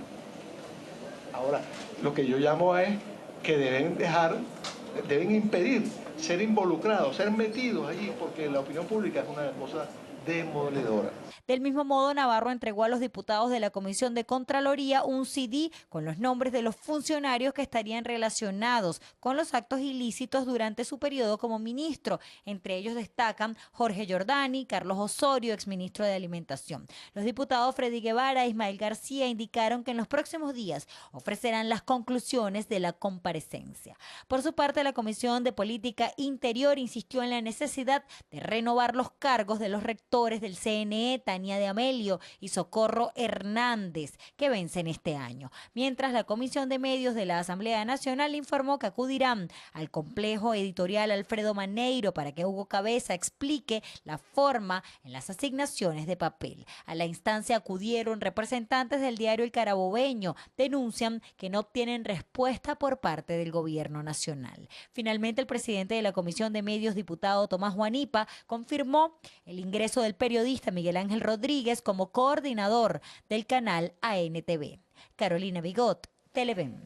Speaker 17: Ahora, lo que yo llamo es que deben impedir ser involucrados, ser metidos allí, porque la opinión pública es una cosa demoledora.
Speaker 11: Del mismo modo, Navarro entregó a los diputados de la Comisión de Contraloría un CD con los nombres de los funcionarios que estarían relacionados con los actos ilícitos durante su periodo como ministro. Entre ellos destacan Jorge Giordani, Carlos Osorio, exministro de Alimentación. Los diputados Freddy Guevara e Ismael García indicaron que en los próximos días ofrecerán las conclusiones de la comparecencia. Por su parte, la Comisión de Política Interior insistió en la necesidad de renovar los cargos de los rectores del CNE, Tania de Amelio y Socorro Hernández, que vencen este año. Mientras, la Comisión de Medios de la Asamblea Nacional informó que acudirán al complejo editorial Alfredo Maneiro para que Hugo Cabeza explique la forma en las asignaciones de papel. A la instancia acudieron representantes del diario El Carabobeño. Denuncian que no obtienen respuesta por parte del gobierno nacional. Finalmente, el presidente de la Comisión de Medios, diputado Tomás Huanipa, confirmó el ingreso del periodista Miguel Ángel Rodríguez como coordinador del canal ANTV. Carolina Bigot, Televen.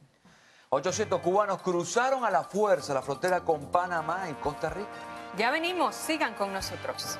Speaker 8: 800 cubanos cruzaron a la fuerza la frontera con Panamá y Costa Rica.
Speaker 9: Ya venimos, sigan con nosotros.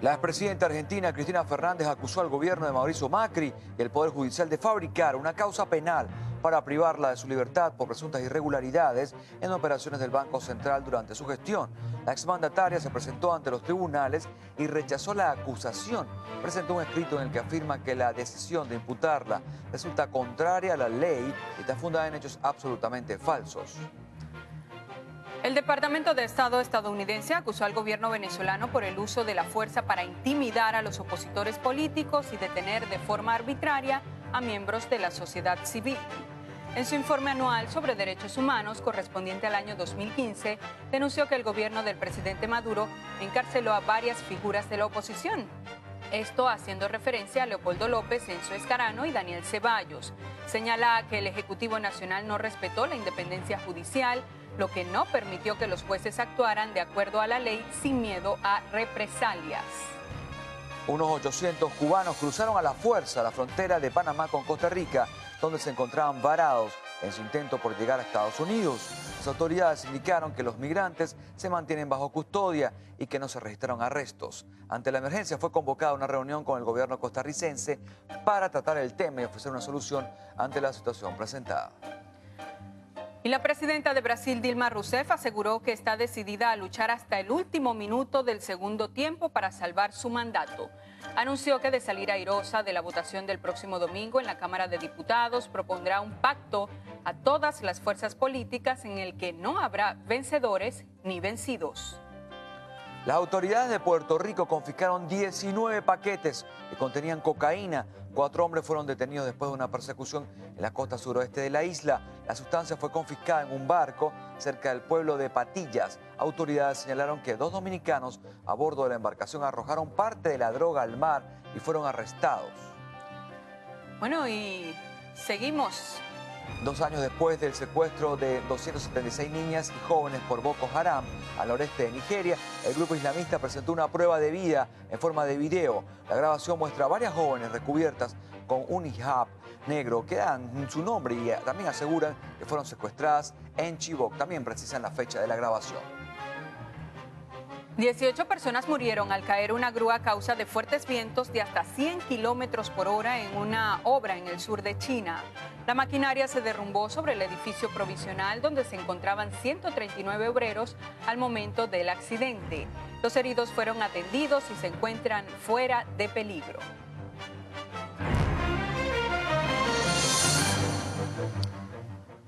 Speaker 8: La expresidenta argentina Cristina Fernández acusó al gobierno de Mauricio Macri y el Poder Judicial de fabricar una causa penal para privarla de su libertad por presuntas irregularidades en operaciones del Banco Central durante su gestión. La exmandataria se presentó ante los tribunales y rechazó la acusación. Presentó un escrito en el que afirma que la decisión de imputarla resulta contraria a la ley y está fundada en hechos absolutamente falsos.
Speaker 9: El Departamento de Estado estadounidense acusó al gobierno venezolano por el uso de la fuerza para intimidar a los opositores políticos y detener de forma arbitraria a miembros de la sociedad civil. En su informe anual sobre derechos humanos correspondiente al año 2015, denunció que el gobierno del presidente Maduro encarceló a varias figuras de la oposición. Esto haciendo referencia a Leopoldo López, Enzo Escarano y Daniel Ceballos. Señala que el Ejecutivo Nacional no respetó la independencia judicial, lo que no permitió que los jueces actuaran de acuerdo a la ley sin miedo a represalias.
Speaker 8: Unos 800 cubanos cruzaron a la fuerza la frontera de Panamá con Costa Rica, donde se encontraban varados en su intento por llegar a Estados Unidos. Las autoridades indicaron que los migrantes se mantienen bajo custodia y que no se registraron arrestos. Ante la emergencia fue convocada una reunión con el gobierno costarricense para tratar el tema y ofrecer una solución ante la situación presentada.
Speaker 9: Y la presidenta de Brasil, Dilma Rousseff, aseguró que está decidida a luchar hasta el último minuto del segundo tiempo para salvar su mandato. Anunció que de salir airosa de la votación del próximo domingo en la Cámara de Diputados, propondrá un pacto a todas las fuerzas políticas en el que no habrá vencedores ni vencidos.
Speaker 8: Las autoridades de Puerto Rico confiscaron 19 paquetes que contenían cocaína. 4 hombres fueron detenidos después de una persecución en la costa suroeste de la isla. La sustancia fue confiscada en un barco cerca del pueblo de Patillas. Autoridades señalaron que 2 dominicanos a bordo de la embarcación arrojaron parte de la droga al mar y fueron arrestados.
Speaker 9: Bueno, y seguimos.
Speaker 8: 2 años después del secuestro de 276 niñas y jóvenes por Boko Haram al noreste de Nigeria, el grupo islamista presentó una prueba de vida en forma de video. La grabación muestra a varias jóvenes recubiertas con un hijab negro que dan su nombre y también aseguran que fueron secuestradas en Chibok. También precisan la fecha de la grabación.
Speaker 9: 18 personas murieron al caer una grúa a causa de fuertes vientos de hasta 100 kilómetros por hora en una obra en el sur de China. La maquinaria se derrumbó sobre el edificio provisional donde se encontraban 139 obreros al momento del accidente. Los heridos fueron atendidos y se encuentran fuera de peligro.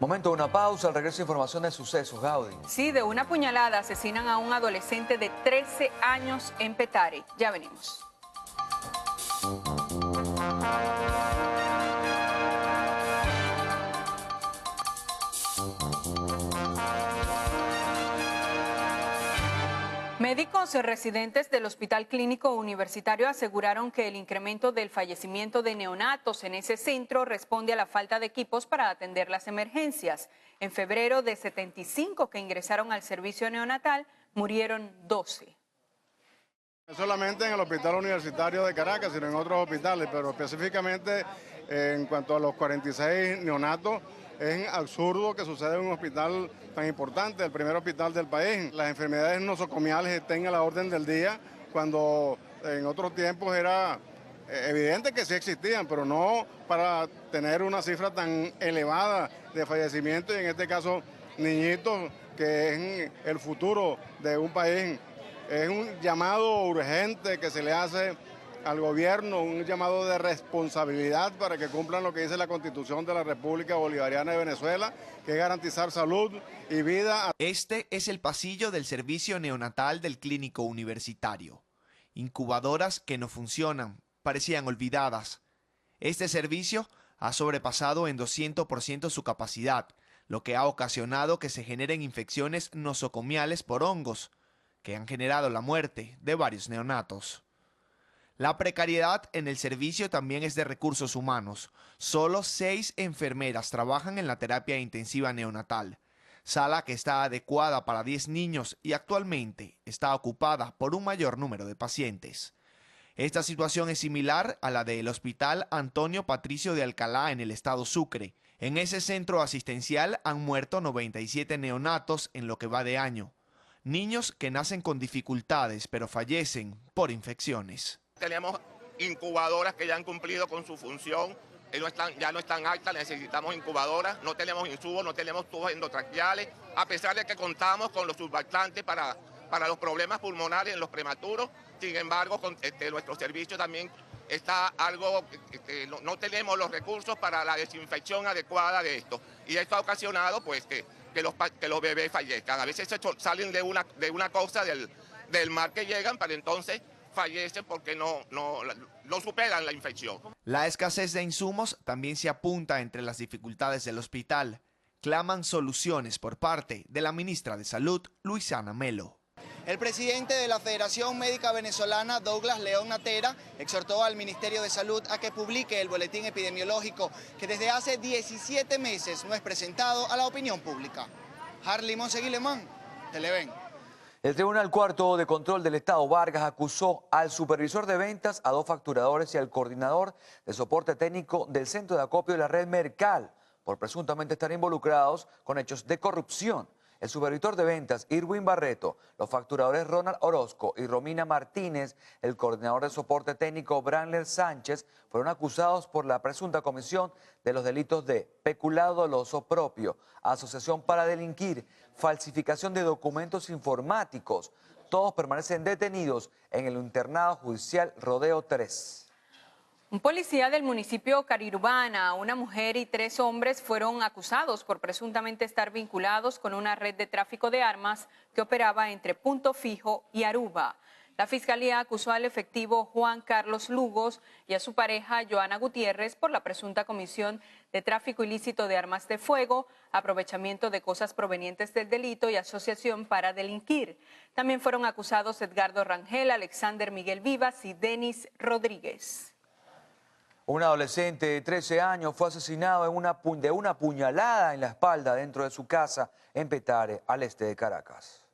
Speaker 8: Momento de una pausa, al regreso información de sucesos, Gaudi.
Speaker 9: Sí, de una puñalada asesinan a un adolescente de 13 años en Petare. Ya venimos. Médicos residentes del Hospital Clínico Universitario aseguraron que el incremento del fallecimiento de neonatos en ese centro responde a la falta de equipos para atender las emergencias. En febrero, de 75 que ingresaron al servicio neonatal, murieron 12.
Speaker 18: No solamente en el Hospital Universitario de Caracas, sino en otros hospitales, pero específicamente en cuanto a los 46 neonatos, Es absurdo que suceda en un hospital tan importante, el primer hospital del país. Las enfermedades nosocomiales estén a la orden del día, cuando en otros tiempos era evidente que sí existían, pero no para tener una cifra tan elevada de fallecimientos, y en este caso niñitos, que es el futuro de un país. Es un llamado urgente que se le hace al gobierno, un llamado de responsabilidad para que cumplan lo que dice la Constitución de la República Bolivariana de Venezuela, que es garantizar salud y vida.
Speaker 19: Este es el pasillo del servicio neonatal del Clínico Universitario. Incubadoras que no funcionan, parecían olvidadas. Este servicio ha sobrepasado en 200% su capacidad, lo que ha ocasionado que se generen infecciones nosocomiales por hongos, que han generado la muerte de varios neonatos. La precariedad en el servicio también es de recursos humanos. Solo 6 enfermeras trabajan en la terapia intensiva neonatal, sala que está adecuada para 10 niños y actualmente está ocupada por un mayor número de pacientes. Esta situación es similar a la del Hospital Antonio Patricio de Alcalá en el estado Sucre. En ese centro asistencial han muerto 97 neonatos en lo que va de año. Niños que nacen con dificultades pero fallecen por infecciones.
Speaker 20: Tenemos incubadoras que ya han cumplido con su función, ya no están altas, necesitamos incubadoras, no tenemos insumos, no tenemos tubos endotraqueales, a pesar de que contamos con los surfactantes para los problemas pulmonares en los prematuros. Sin embargo, nuestro servicio también está algo, no tenemos los recursos para la desinfección adecuada de esto. Y esto ha ocasionado pues que los bebés fallezcan. A veces salen de una cosa del mar que llegan, para entonces fallecen porque no superan la infección.
Speaker 19: La escasez de insumos también se apunta entre las dificultades del hospital. Claman soluciones por parte de la ministra de Salud, Luisana Melo.
Speaker 21: El presidente de la Federación Médica Venezolana, Douglas León Natera, exhortó al Ministerio de Salud a que publique el boletín epidemiológico que desde hace 17 meses no es presentado a la opinión pública. Harley Monseguilemán, Televen.
Speaker 8: El Tribunal Cuarto de Control del Estado Vargas acusó al supervisor de ventas, a 2 facturadores y al coordinador de soporte técnico del centro de acopio de la red Mercal por presuntamente estar involucrados con hechos de corrupción. El supervisor de ventas, Irwin Barreto, los facturadores Ronald Orozco y Romina Martínez, el coordinador de soporte técnico Branler Sánchez, fueron acusados por la presunta comisión de los delitos de peculado doloso propio, asociación para delinquir, falsificación de documentos informáticos. Todos permanecen detenidos en el internado judicial Rodeo 3.
Speaker 9: Un policía del municipio Cariurbana, una mujer y 3 hombres fueron acusados por presuntamente estar vinculados con una red de tráfico de armas que operaba entre Punto Fijo y Aruba. La fiscalía acusó al efectivo Juan Carlos Lugos y a su pareja Joana Gutiérrez por la presunta comisión de tráfico ilícito de armas de fuego, aprovechamiento de cosas provenientes del delito y asociación para delinquir. También fueron acusados Edgardo Rangel, Alexander Miguel Vivas y Denis Rodríguez.
Speaker 8: Un adolescente de 13 años fue asesinado de una puñalada en la espalda dentro de su casa en Petare, al este de Caracas.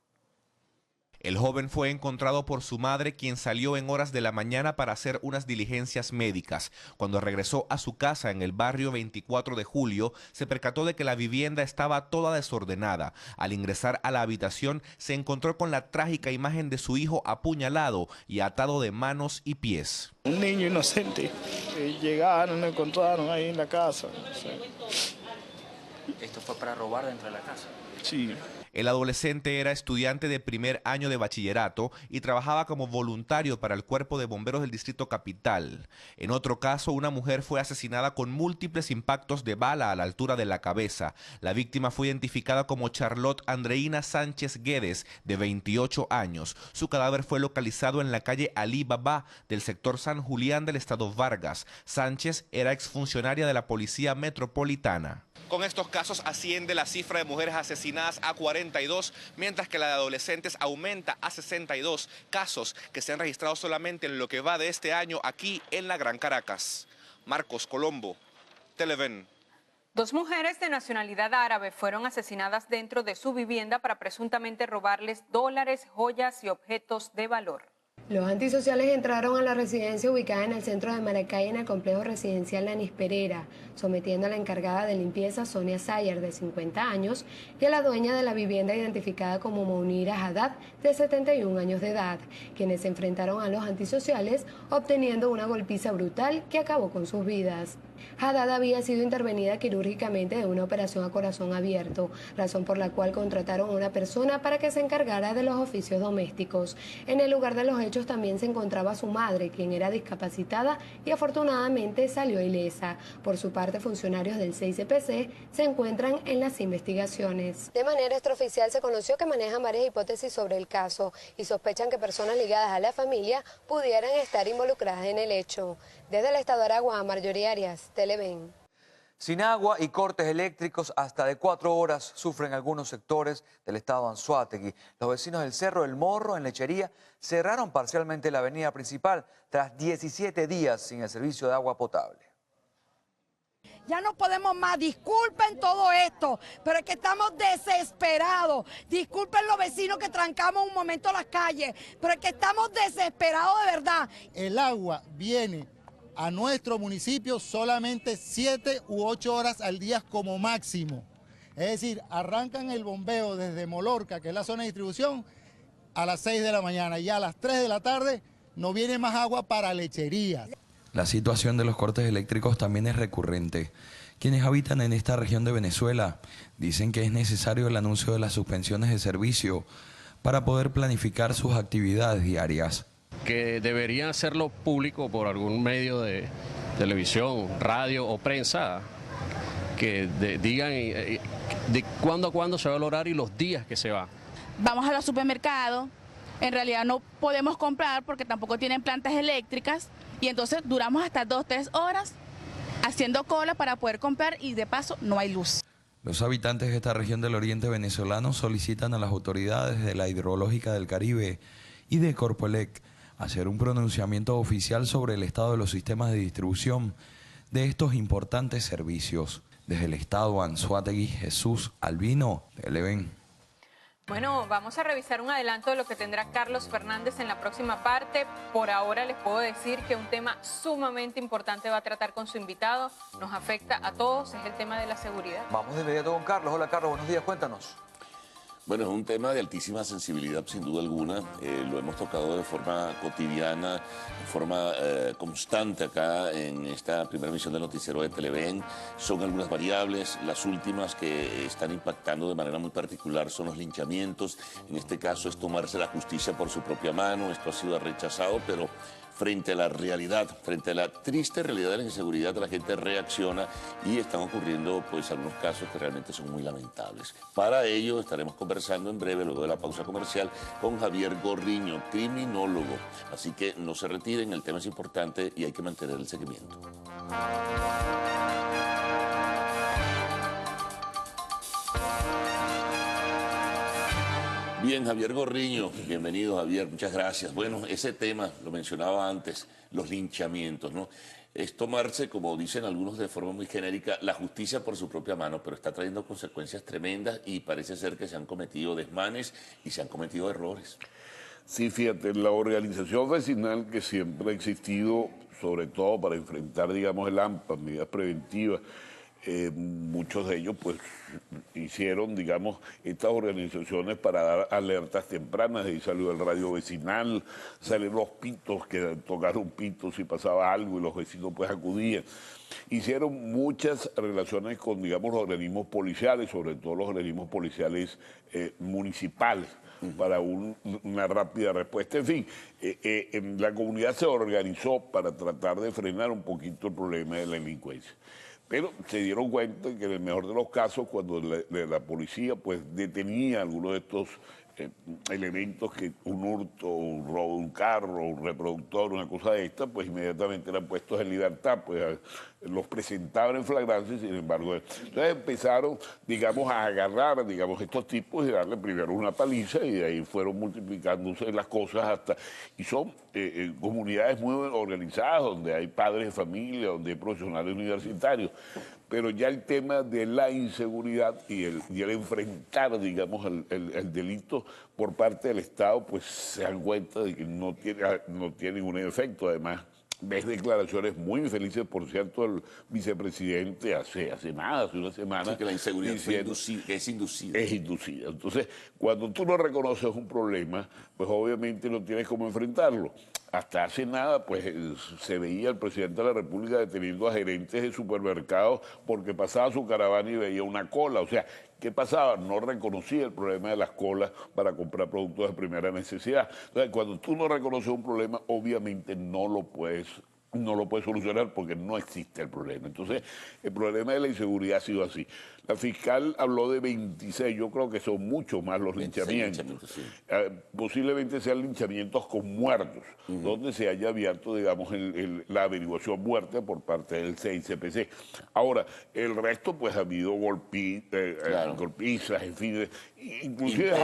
Speaker 22: El joven fue encontrado por su madre, quien salió en horas de la mañana para hacer unas diligencias médicas. Cuando regresó a su casa en el barrio 24 de Julio, se percató de que la vivienda estaba toda desordenada. Al ingresar a la habitación, se encontró con la trágica imagen de su hijo apuñalado y atado de manos y pies.
Speaker 23: Un niño inocente. Llegaron, lo encontraron ahí en la casa.
Speaker 24: ¿Esto fue para robar dentro de la casa?
Speaker 23: Sí.
Speaker 22: El adolescente era estudiante de primer año de bachillerato y trabajaba como voluntario para el Cuerpo de Bomberos del Distrito Capital. En otro caso, una mujer fue asesinada con múltiples impactos de bala a la altura de la cabeza. La víctima fue identificada como Charlotte Andreina Sánchez Guedes, de 28 años. Su cadáver fue localizado en la calle Ali Baba del sector San Julián del estado Vargas. Sánchez era exfuncionaria de la Policía Metropolitana. Con estos casos asciende la cifra de mujeres asesinadas a 42, mientras que la de adolescentes aumenta a 62 casos que se han registrado solamente en lo que va de este año aquí en la Gran Caracas. Marcos Colombo, Televen.
Speaker 9: 2 mujeres de nacionalidad árabe fueron asesinadas dentro de su vivienda para presuntamente robarles dólares, joyas y objetos de valor.
Speaker 1: Los antisociales entraron a la residencia ubicada en el centro de Maracay, en el complejo residencial Lanis Pereira, sometiendo a la encargada de limpieza Sonia Sayer, de 50 años, y a la dueña de la vivienda identificada como Mounira Haddad, de 71 años de edad, quienes se enfrentaron a los antisociales, obteniendo una golpiza brutal que acabó con sus vidas. Haddad había sido intervenida quirúrgicamente de una operación a corazón abierto, razón por la cual contrataron a una persona para que se encargara de los oficios domésticos. En el lugar de los hechos también se encontraba su madre, quien era discapacitada y afortunadamente salió ilesa. Por su parte, funcionarios del CICPC se encuentran en las investigaciones. De manera extraoficial se conoció que manejan varias hipótesis sobre el caso y sospechan que personas ligadas a la familia pudieran estar involucradas en el hecho. Desde el estado de Aragua, Marjorie Arias, Televen.
Speaker 8: Sin agua y cortes eléctricos hasta de 4 horas sufren algunos sectores del estado Anzoátegui. Los vecinos del Cerro del Morro, en Lechería, cerraron parcialmente la avenida principal tras 17 días sin el servicio de agua potable.
Speaker 2: Ya no podemos más, disculpen todo esto, pero es que estamos desesperados. Disculpen los vecinos que trancamos un momento las calles, pero es que estamos desesperados de verdad.
Speaker 6: El agua viene a nuestro municipio solamente 7 u 8 horas al día como máximo. Es decir, arrancan el bombeo desde Molorca, que es la zona de distribución, a las 6 de la mañana y a las 3 de la tarde no viene más agua para Lechería.
Speaker 7: La situación de los cortes eléctricos también es recurrente. Quienes habitan en esta región de Venezuela dicen que es necesario el anuncio de las suspensiones de servicio para poder planificar sus actividades diarias.
Speaker 25: Que deberían hacerlo público por algún medio de televisión, radio o prensa, que digan de cuándo a cuándo se va el horario y los días que se va.
Speaker 26: Vamos a los supermercados, en realidad no podemos comprar porque tampoco tienen plantas eléctricas y entonces duramos hasta 2 o 3 horas haciendo cola para poder comprar y de paso no hay luz.
Speaker 7: Los habitantes de esta región del oriente venezolano solicitan a las autoridades de la Hidrológica del Caribe y de Corpoelec hacer un pronunciamiento oficial sobre el estado de los sistemas de distribución de estos importantes servicios. Desde el estado Anzoátegui, Jesús Albino, Televen.
Speaker 9: Bueno, vamos a revisar un adelanto de lo que tendrá Carlos Fernández en la próxima parte. Por ahora les puedo decir que un tema sumamente importante va a tratar con su invitado. Nos afecta a todos, es el tema de la seguridad.
Speaker 8: Vamos de inmediato con Carlos. Hola Carlos, buenos días, cuéntanos.
Speaker 3: Bueno, es un tema de altísima sensibilidad, sin duda alguna. Lo hemos tocado de forma cotidiana, de forma constante acá en esta primera emisión del noticiero de Televen. Son algunas variables. Las últimas que están impactando de manera muy particular son los linchamientos. En este caso es tomarse la justicia por su propia mano. Esto ha sido rechazado, pero frente a la realidad, frente a la triste realidad de la inseguridad, la gente reacciona y están ocurriendo pues algunos casos que realmente son muy lamentables. Para ello estaremos conversando en breve, luego de la pausa comercial, con Javier Gorriño, criminólogo. Así que no se retiren, el tema es importante y hay que mantener el seguimiento. Bien, Javier Gorriño, bienvenido Javier, muchas gracias. Bueno, ese tema, lo mencionaba antes, los linchamientos, ¿no? Es tomarse, como dicen algunos de forma muy genérica, la justicia por su propia mano, pero está trayendo consecuencias tremendas y parece ser que se han cometido desmanes y se han cometido errores.
Speaker 27: Sí, fíjate, la organización vecinal que siempre ha existido, sobre todo para enfrentar, digamos, el AMPA, medidas preventivas, muchos de ellos pues hicieron, digamos, estas organizaciones para dar alertas tempranas. De ahí salió el radio vecinal, salieron los pitos, que tocaron pitos si pasaba algo y los vecinos pues acudían. Hicieron muchas relaciones con, digamos, los organismos policiales, sobre todo los organismos policiales municipales, para una rápida respuesta. En fin, la comunidad se organizó para tratar de frenar un poquito el problema de la delincuencia. Pero se dieron cuenta que en el mejor de los casos, cuando la policía pues detenía algunos de estos elementos, que un hurto, un robo de un carro, un reproductor, una cosa de esta, pues inmediatamente eran puestos en libertad, pues los presentaban en flagrancia, sin embargo. Entonces empezaron, digamos, a agarrar, digamos, estos tipos y darle primero una paliza y de ahí fueron multiplicándose las cosas hasta... Y son comunidades muy organizadas, donde hay padres de familia, donde hay profesionales universitarios. pero ya el tema de la inseguridad y el enfrentar, digamos, el delito por parte del Estado, pues se dan cuenta de que no tiene ningún efecto. Además, ves declaraciones muy infelices, por cierto, del vicepresidente hace nada, hace una semana.
Speaker 3: Sí, que la inseguridad
Speaker 27: diciendo,
Speaker 3: es inducida.
Speaker 27: Es inducida. Entonces, cuando tú no reconoces un problema, pues obviamente no tienes cómo enfrentarlo. Hasta hace nada, pues se veía al presidente de la República deteniendo a gerentes de supermercados porque pasaba su caravana y veía una cola. O sea, ¿qué pasaba? No reconocía el problema de las colas para comprar productos de primera necesidad. Entonces, cuando tú no reconoces un problema, obviamente no lo puedes solucionar porque no existe el problema. Entonces, el problema de la inseguridad ha sido así. La fiscal habló de 26, yo creo que son mucho más los linchamientos.
Speaker 3: Sí.
Speaker 27: Posiblemente sean linchamientos con muertos, donde se haya abierto, digamos, la averiguación muerta por parte del CICPC. Ahora, el resto, pues ha habido golpizas, en fin, inclusive es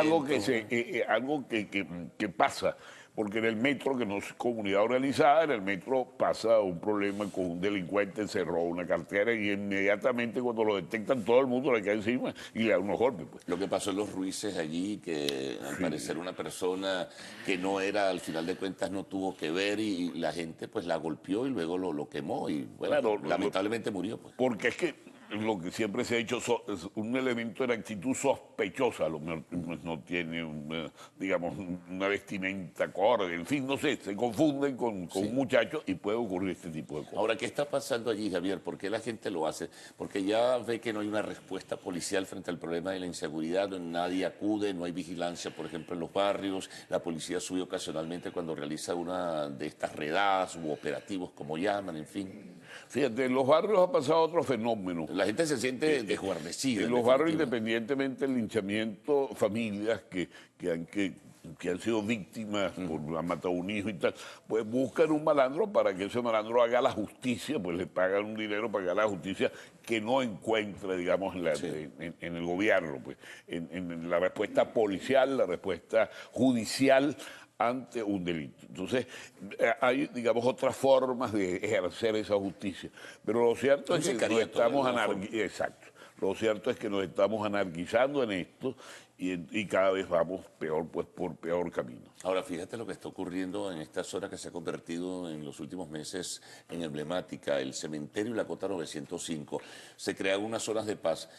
Speaker 27: algo que pasa. Porque en el metro, que no es comunidad organizada, en el metro pasa un problema con un delincuente, se roba una cartera y inmediatamente cuando lo detectan todo el mundo le cae encima y le da unos golpes. Pues.
Speaker 3: Lo que pasó en Los Ruices allí, que al parecer una persona que no era, al final de cuentas no tuvo que ver y la gente pues la golpeó y luego lo quemó y bueno, claro, lamentablemente murió. Pues.
Speaker 27: Porque es que lo que siempre se ha hecho es un elemento de actitud sospechosa, a lo mejor no tiene una vestimenta acorde, en fin, no sé, se confunden con un muchacho y puede ocurrir este tipo de cosas.
Speaker 3: Ahora, ¿qué está pasando allí, Javier? ¿Por qué la gente lo hace? Porque ya ve que no hay una respuesta policial frente al problema de la inseguridad, nadie acude, no hay vigilancia, por ejemplo, en los barrios, la policía sube ocasionalmente cuando realiza una de estas redadas u operativos, como llaman, en fin.
Speaker 27: Fíjate, en los barrios ha pasado otro fenómeno.
Speaker 3: La gente se siente desguarnecida.
Speaker 27: En los barrios, independientemente del linchamiento, familias que han sido víctimas por han matado a un hijo y tal, pues buscan un malandro para que ese malandro haga la justicia, pues le pagan un dinero para que haga la justicia que no encuentra, digamos, en el gobierno, pues, en la respuesta policial, la respuesta judicial ante un delito. Entonces, hay, digamos, otras formas de ejercer esa justicia. Pero lo cierto es que nos estamos anarquizando en esto y cada vez vamos peor, pues por peor camino.
Speaker 3: Ahora, fíjate lo que está ocurriendo en esta zona que se ha convertido en los últimos meses en emblemática, el cementerio y la cota 905. Se crean unas zonas de paz.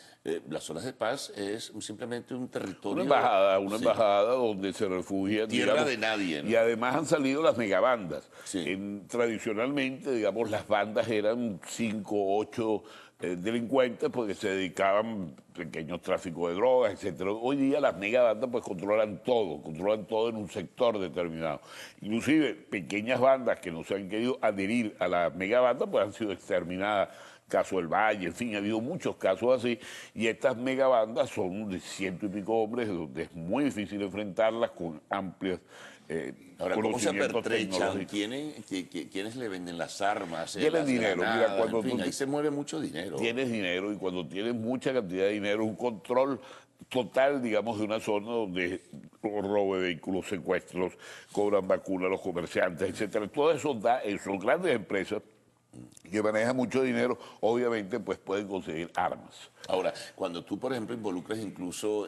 Speaker 3: Las zonas de paz es simplemente un territorio...
Speaker 27: Una embajada donde se refugian...
Speaker 3: Tierra de nadie, ¿no?
Speaker 27: Y además han salido las megabandas. Tradicionalmente, digamos, las bandas eran 5 o 8 delincuentes porque se dedicaban a pequeños tráficos de drogas, etcétera. Hoy día las megabandas pues controlan todo en un sector determinado. Inclusive pequeñas bandas que no se han querido adherir a la megabanda pues han sido exterminadas. Caso del Valle, en fin, ha habido muchos casos así, y estas megabandas son de 100 y pico hombres, donde es muy difícil enfrentarlas con amplias
Speaker 3: Ahora, ¿cómo se
Speaker 27: pertrechan?
Speaker 3: ¿Quiénes le venden las armas?
Speaker 27: Tienes dinero,
Speaker 3: granadas, mira, cuando ahí se mueve mucho dinero.
Speaker 27: Tienes dinero, y cuando tienes mucha cantidad de dinero, un control total, digamos, de una zona donde robo de vehículos, secuestros, cobran vacunas a los comerciantes, etcétera. Todo eso son grandes empresas que manejan mucho dinero, obviamente pues pueden conseguir armas.
Speaker 3: Ahora, cuando tú, por ejemplo, involucras incluso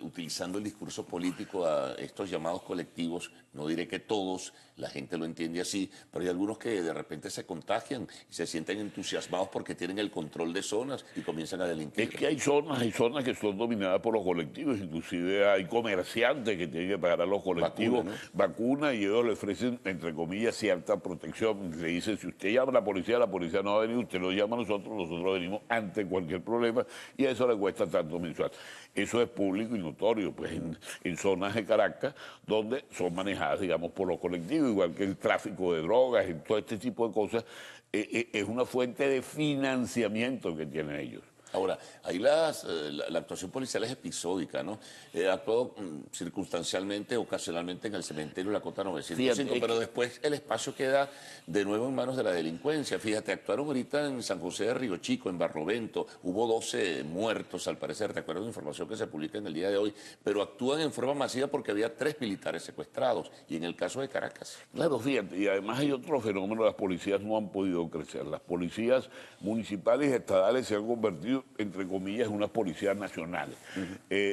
Speaker 3: utilizando el discurso político a estos llamados colectivos, no diré que todos, la gente lo entiende así, pero hay algunos que de repente se contagian y se sienten entusiasmados porque tienen el control de zonas y comienzan a delinquir.
Speaker 27: Es que hay zonas que son dominadas por los colectivos, inclusive hay comerciantes que tienen que pagar a los colectivos vacuna, y ellos le ofrecen, entre comillas, cierta protección. Le dicen, si usted llama a la policía no va a venir, usted lo llama a nosotros venimos ante cualquier problema, y a eso le cuesta tanto mensual. Eso es público y notorio, pues en zonas de Caracas, donde son manejadas, digamos, por los colectivos, igual que el tráfico de drogas, y todo este tipo de cosas, es una fuente de financiamiento que tienen ellos.
Speaker 3: Ahora, ahí la actuación policial es episódica, ¿no? Ha actuado circunstancialmente, ocasionalmente en el cementerio de la Cota 905, pero después el espacio queda de nuevo en manos de la delincuencia. Fíjate, actuaron ahorita en San José de Río Chico, en Barlovento, hubo 12 muertos al parecer, ¿te acuerdas de información que se publica en el día de hoy? Pero actúan en forma masiva porque había 3 militares secuestrados, y en el caso de Caracas.
Speaker 27: Claro, fíjate, y además hay otro fenómeno, las policías no han podido crecer. Las policías municipales y estadales se han convertido, entre comillas, en unas policías nacionales.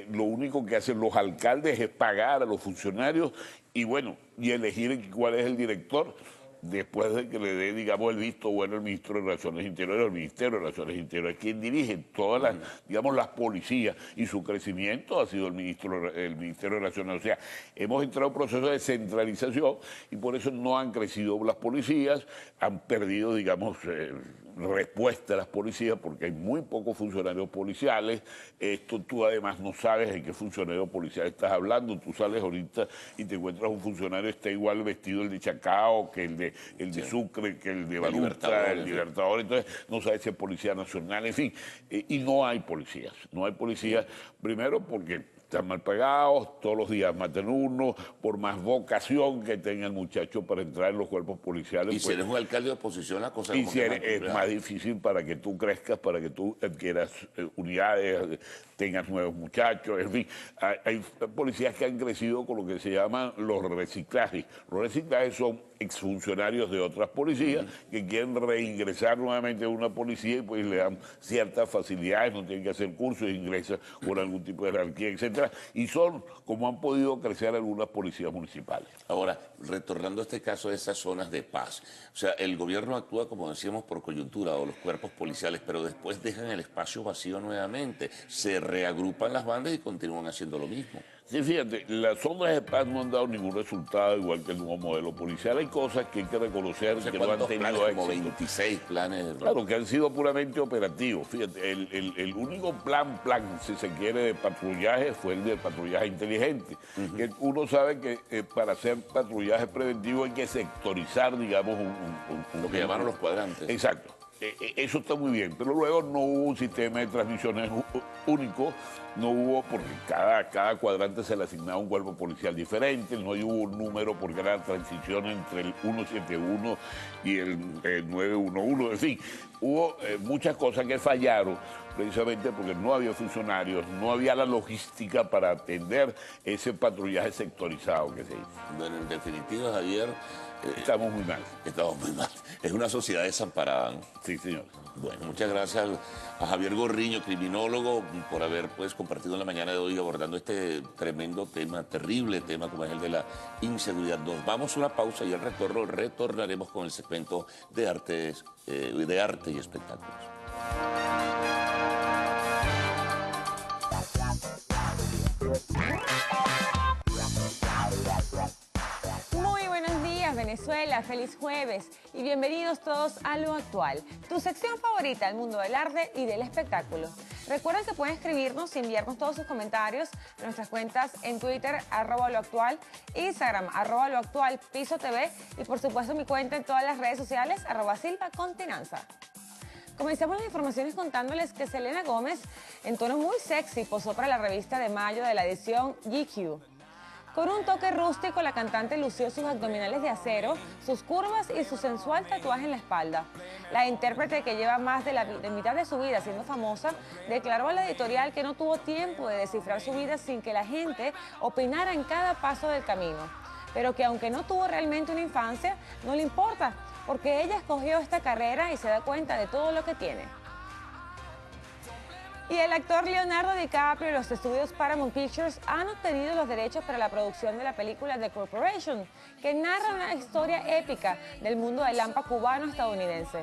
Speaker 27: Lo único que hacen los alcaldes es pagar a los funcionarios y bueno, y elegir cuál es el director después de que le dé, digamos, el visto bueno el ministro de Relaciones Interiores, el Ministerio de Relaciones Interiores, quien dirige todas las, digamos, las policías, y su crecimiento ha sido el Ministerio de Relaciones. O sea, hemos entrado en un proceso de centralización y por eso no han crecido las policías, han perdido, digamos, respuesta a las policías porque hay muy pocos funcionarios policiales. Esto tú además no sabes de qué funcionario policial estás hablando. Tú sales ahorita y te encuentras un funcionario está igual vestido el de Chacao que el de Sucre, que el de Baluta, el Libertador. Entonces no sabes si es Policía Nacional, en fin. Y no hay policías. No hay policías, primero porque están mal pagados, todos los días matan uno, por más vocación que tenga el muchacho para entrar en los cuerpos policiales.
Speaker 3: Y si eres un alcalde de oposición, la cosa
Speaker 27: y si es más difícil para que tú crezcas, para que tú adquieras unidades, tengas nuevos muchachos, en fin. Hay policías que han crecido con lo que se llaman los reciclajes. Los reciclajes son exfuncionarios de otras policías que quieren reingresar nuevamente a una policía y pues le dan ciertas facilidades, no tienen que hacer cursos, ingresan con algún tipo de jerarquía, etcétera, y son como han podido crecer algunas policías municipales.
Speaker 3: Ahora, retornando a este caso de esas zonas de paz, o sea, el gobierno actúa, como decíamos, por coyuntura, o los cuerpos policiales, pero después dejan el espacio vacío nuevamente, se reagrupan las bandas y continúan haciendo lo mismo.
Speaker 27: Sí, fíjate, las zonas de paz no han dado ningún resultado, igual que el nuevo modelo policial. Hay cosas que hay que reconocer que no han tenido éxito.
Speaker 3: Como 26 planes.
Speaker 27: Claro, que han sido puramente operativos. Fíjate, el único plan, si se quiere, de patrullaje fue el de patrullaje inteligente. Que uno sabe que para hacer patrullaje preventivo hay que sectorizar, digamos,
Speaker 3: lo que llamaron los cuadrantes.
Speaker 27: Exacto. Eso está muy bien, pero luego no hubo un sistema de transmisiones único, no hubo, porque cada cuadrante se le asignaba un cuerpo policial diferente, no hubo un número porque era la transición entre el 171 y el 911, en fin, hubo muchas cosas que fallaron precisamente porque no había funcionarios, no había la logística para atender ese patrullaje sectorizado que se hizo.
Speaker 3: Bueno, en definitiva, Javier,
Speaker 27: estamos muy mal.
Speaker 3: Estamos muy mal. Es una sociedad desamparada, ¿no?
Speaker 27: Sí, señor.
Speaker 3: Bueno, muchas gracias a Javier Gorriño, criminólogo, por haber compartido en la mañana de hoy abordando este tremendo tema, terrible tema como es el de la inseguridad. Nos vamos a una pausa y al retorno retornaremos con el segmento de arte y espectáculos.
Speaker 4: Muy buenos días, Venezuela, feliz jueves y bienvenidos todos a Lo Actual, tu sección favorita del mundo del arte y del espectáculo. Recuerden que pueden escribirnos y enviarnos todos sus comentarios a nuestras cuentas en Twitter, @loactual, Instagram, @loactual, Piso TV y por supuesto mi cuenta en todas las redes sociales, @silvacontinanza. Comencemos las informaciones contándoles que Selena Gómez, en tono muy sexy, posó para la revista de mayo de la edición GQ. Con un toque rústico, la cantante lució sus abdominales de acero, sus curvas y su sensual tatuaje en la espalda. La intérprete, que lleva más de mitad de su vida siendo famosa, declaró a la editorial que no tuvo tiempo de descifrar su vida sin que la gente opinara en cada paso del camino, pero que aunque no tuvo realmente una infancia, no le importa, porque ella escogió esta carrera y se da cuenta de todo lo que tiene. Y el actor Leonardo DiCaprio y los estudios Paramount Pictures han obtenido los derechos para la producción de la película The Corporation, que narra una historia épica del mundo del hampa cubano-estadounidense.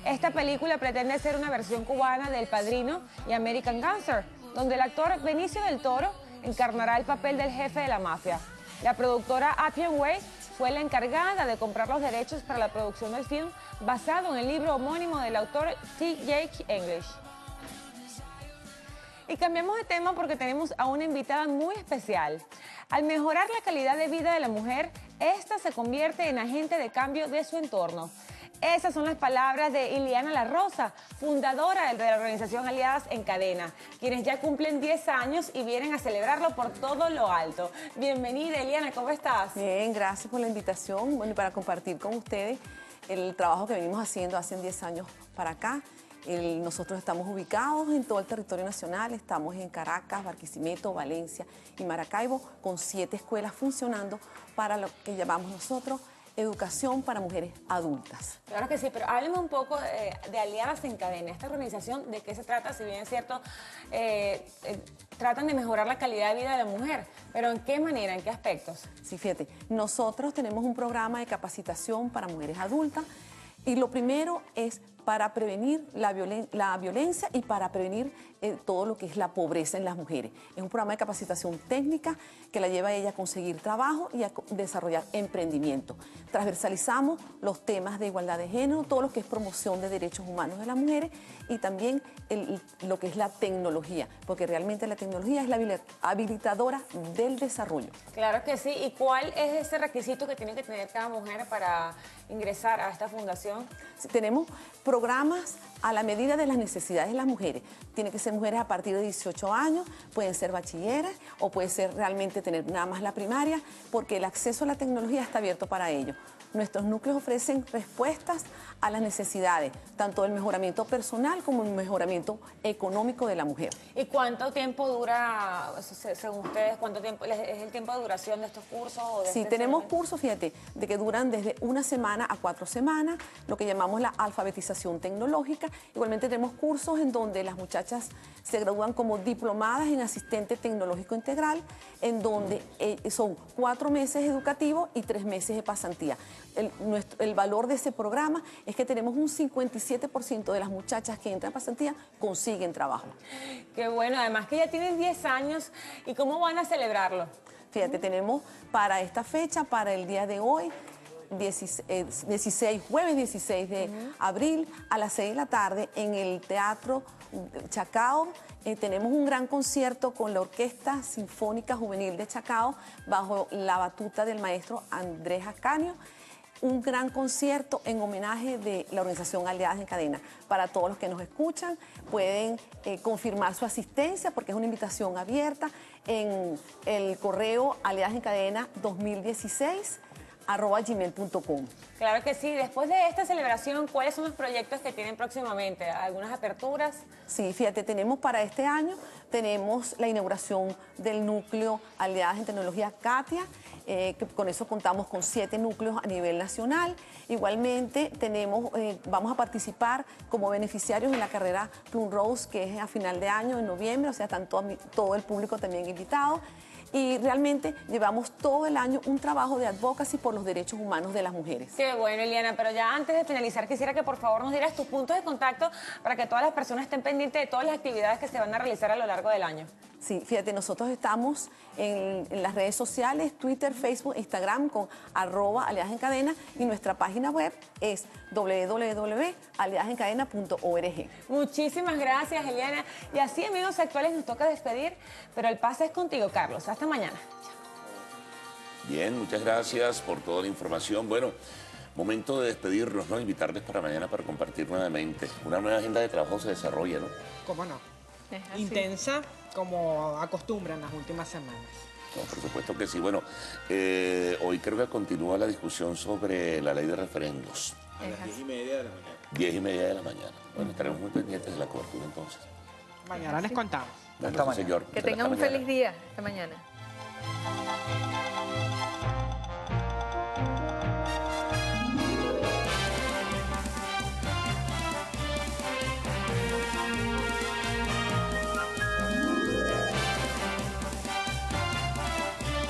Speaker 4: Esta película pretende ser una versión cubana de El Padrino y American Gangster, donde el actor Benicio del Toro encarnará el papel del jefe de la mafia. La productora Appian Way fue la encargada de comprar los derechos para la producción del film, basado en el libro homónimo del autor T.J. English. Y cambiamos de tema porque tenemos a una invitada muy especial. Al mejorar la calidad de vida de la mujer, esta se convierte en agente de cambio de su entorno. Esas son las palabras de Iliana La Rosa, fundadora de la organización Aliadas en Cadena, quienes ya cumplen 10 años y vienen a celebrarlo por todo lo alto. Bienvenida, Iliana, ¿cómo estás?
Speaker 5: Bien, gracias por la invitación, bueno, y para compartir con ustedes el trabajo que venimos haciendo hace 10 años para acá. Nosotros estamos ubicados en todo el territorio nacional, estamos en Caracas, Barquisimeto, Valencia y Maracaibo, con 7 escuelas funcionando para lo que llamamos nosotros educación para mujeres adultas.
Speaker 4: Claro que sí, pero hábleme un poco de Aliadas en Cadena. Esta organización, ¿de qué se trata? Si bien es cierto, tratan de mejorar la calidad de vida de la mujer, pero ¿en qué manera, en qué aspectos?
Speaker 5: Sí, fíjate, nosotros tenemos un programa de capacitación para mujeres adultas y lo primero es para prevenir la violencia y para prevenir todo lo que es la pobreza en las mujeres. Es un programa de capacitación técnica que la lleva a ella a conseguir trabajo y a desarrollar emprendimiento. Transversalizamos los temas de igualdad de género, todo lo que es promoción de derechos humanos de las mujeres y también lo que es la tecnología, porque realmente la tecnología es la habilitadora del desarrollo.
Speaker 4: Claro que sí. ¿Y cuál es ese requisito que tiene que tener cada mujer para ingresar a esta fundación?
Speaker 5: Sí, tenemos programas a la medida de las necesidades de las mujeres. Tienen que ser mujeres a partir de 18 años, pueden ser bachilleras o puede ser realmente tener nada más la primaria, porque el acceso a la tecnología está abierto para ello. Nuestros núcleos ofrecen respuestas a las necesidades, tanto del mejoramiento personal como el mejoramiento económico de la mujer.
Speaker 4: ¿Y cuánto tiempo dura, según ustedes, cuánto tiempo es el tiempo de duración de estos cursos?
Speaker 5: Sí, tenemos cursos, fíjate, de que duran desde 1 semana a 4 semanas, lo que llamamos la alfabetización tecnológica. Igualmente tenemos cursos en donde las muchachas se gradúan como diplomadas en asistente tecnológico integral, en donde son 4 meses educativos y 3 meses de pasantía. El valor de ese programa es que tenemos un 57% de las muchachas que entran a pasantía consiguen trabajo.
Speaker 4: Qué bueno, además que ya tienen 10 años. ¿Y cómo van a celebrarlo?
Speaker 5: Fíjate, tenemos para esta fecha, para el día de hoy, jueves 16 de abril a las 6 de la tarde en el Teatro Chacao. Tenemos un gran concierto con la Orquesta Sinfónica Juvenil de Chacao bajo la batuta del maestro Andrés Ascanio. Un gran concierto en homenaje de la organización Aliadas en Cadena. Para todos los que nos escuchan, pueden confirmar su asistencia porque es una invitación abierta en el correo aliadasencadena2016@gmail.com.
Speaker 4: Claro que sí. Después de esta celebración, ¿cuáles son los proyectos que tienen próximamente? ¿Algunas aperturas?
Speaker 5: Sí, fíjate, tenemos para este año, tenemos la inauguración del núcleo Aliadas en Tecnología Katia, que con eso contamos con 7 núcleos a nivel nacional. Igualmente vamos a participar como beneficiarios en la carrera Plum Rose, que es a final de año, en noviembre, o sea, están todo el público también invitado. Y realmente llevamos todo el año un trabajo de advocacy por los derechos humanos de las mujeres.
Speaker 4: Qué bueno, Iliana, pero ya antes de finalizar quisiera que por favor nos dieras tus puntos de contacto para que todas las personas estén pendientes de todas las actividades que se van a realizar a lo largo del año.
Speaker 5: Sí, fíjate, nosotros estamos en las redes sociales, Twitter, Facebook, Instagram con @aliadasencadena y nuestra página web es www.aliadasencadena.org.
Speaker 4: Muchísimas gracias, Iliana. Y así, amigos actuales, nos toca despedir, pero el pase es contigo, Carlos. Hasta mañana.
Speaker 3: Bien, muchas gracias por toda la información. Bueno, momento de despedirnos, ¿no? Invitarles para mañana para compartir nuevamente. Una nueva agenda de trabajo se desarrolla, ¿no?
Speaker 10: ¿Cómo no? Intensa, como acostumbran las últimas semanas.
Speaker 3: No, por supuesto que sí. Bueno, hoy creo que continúa la discusión sobre la ley de referendos.
Speaker 10: A las 10:30 de la mañana.
Speaker 3: 10:30 de la mañana. Bueno, estaremos muy pendientes de la cobertura entonces.
Speaker 10: Mañana les contamos.
Speaker 3: Bueno, sí, señor.
Speaker 1: Que tengan un feliz día. Hasta mañana.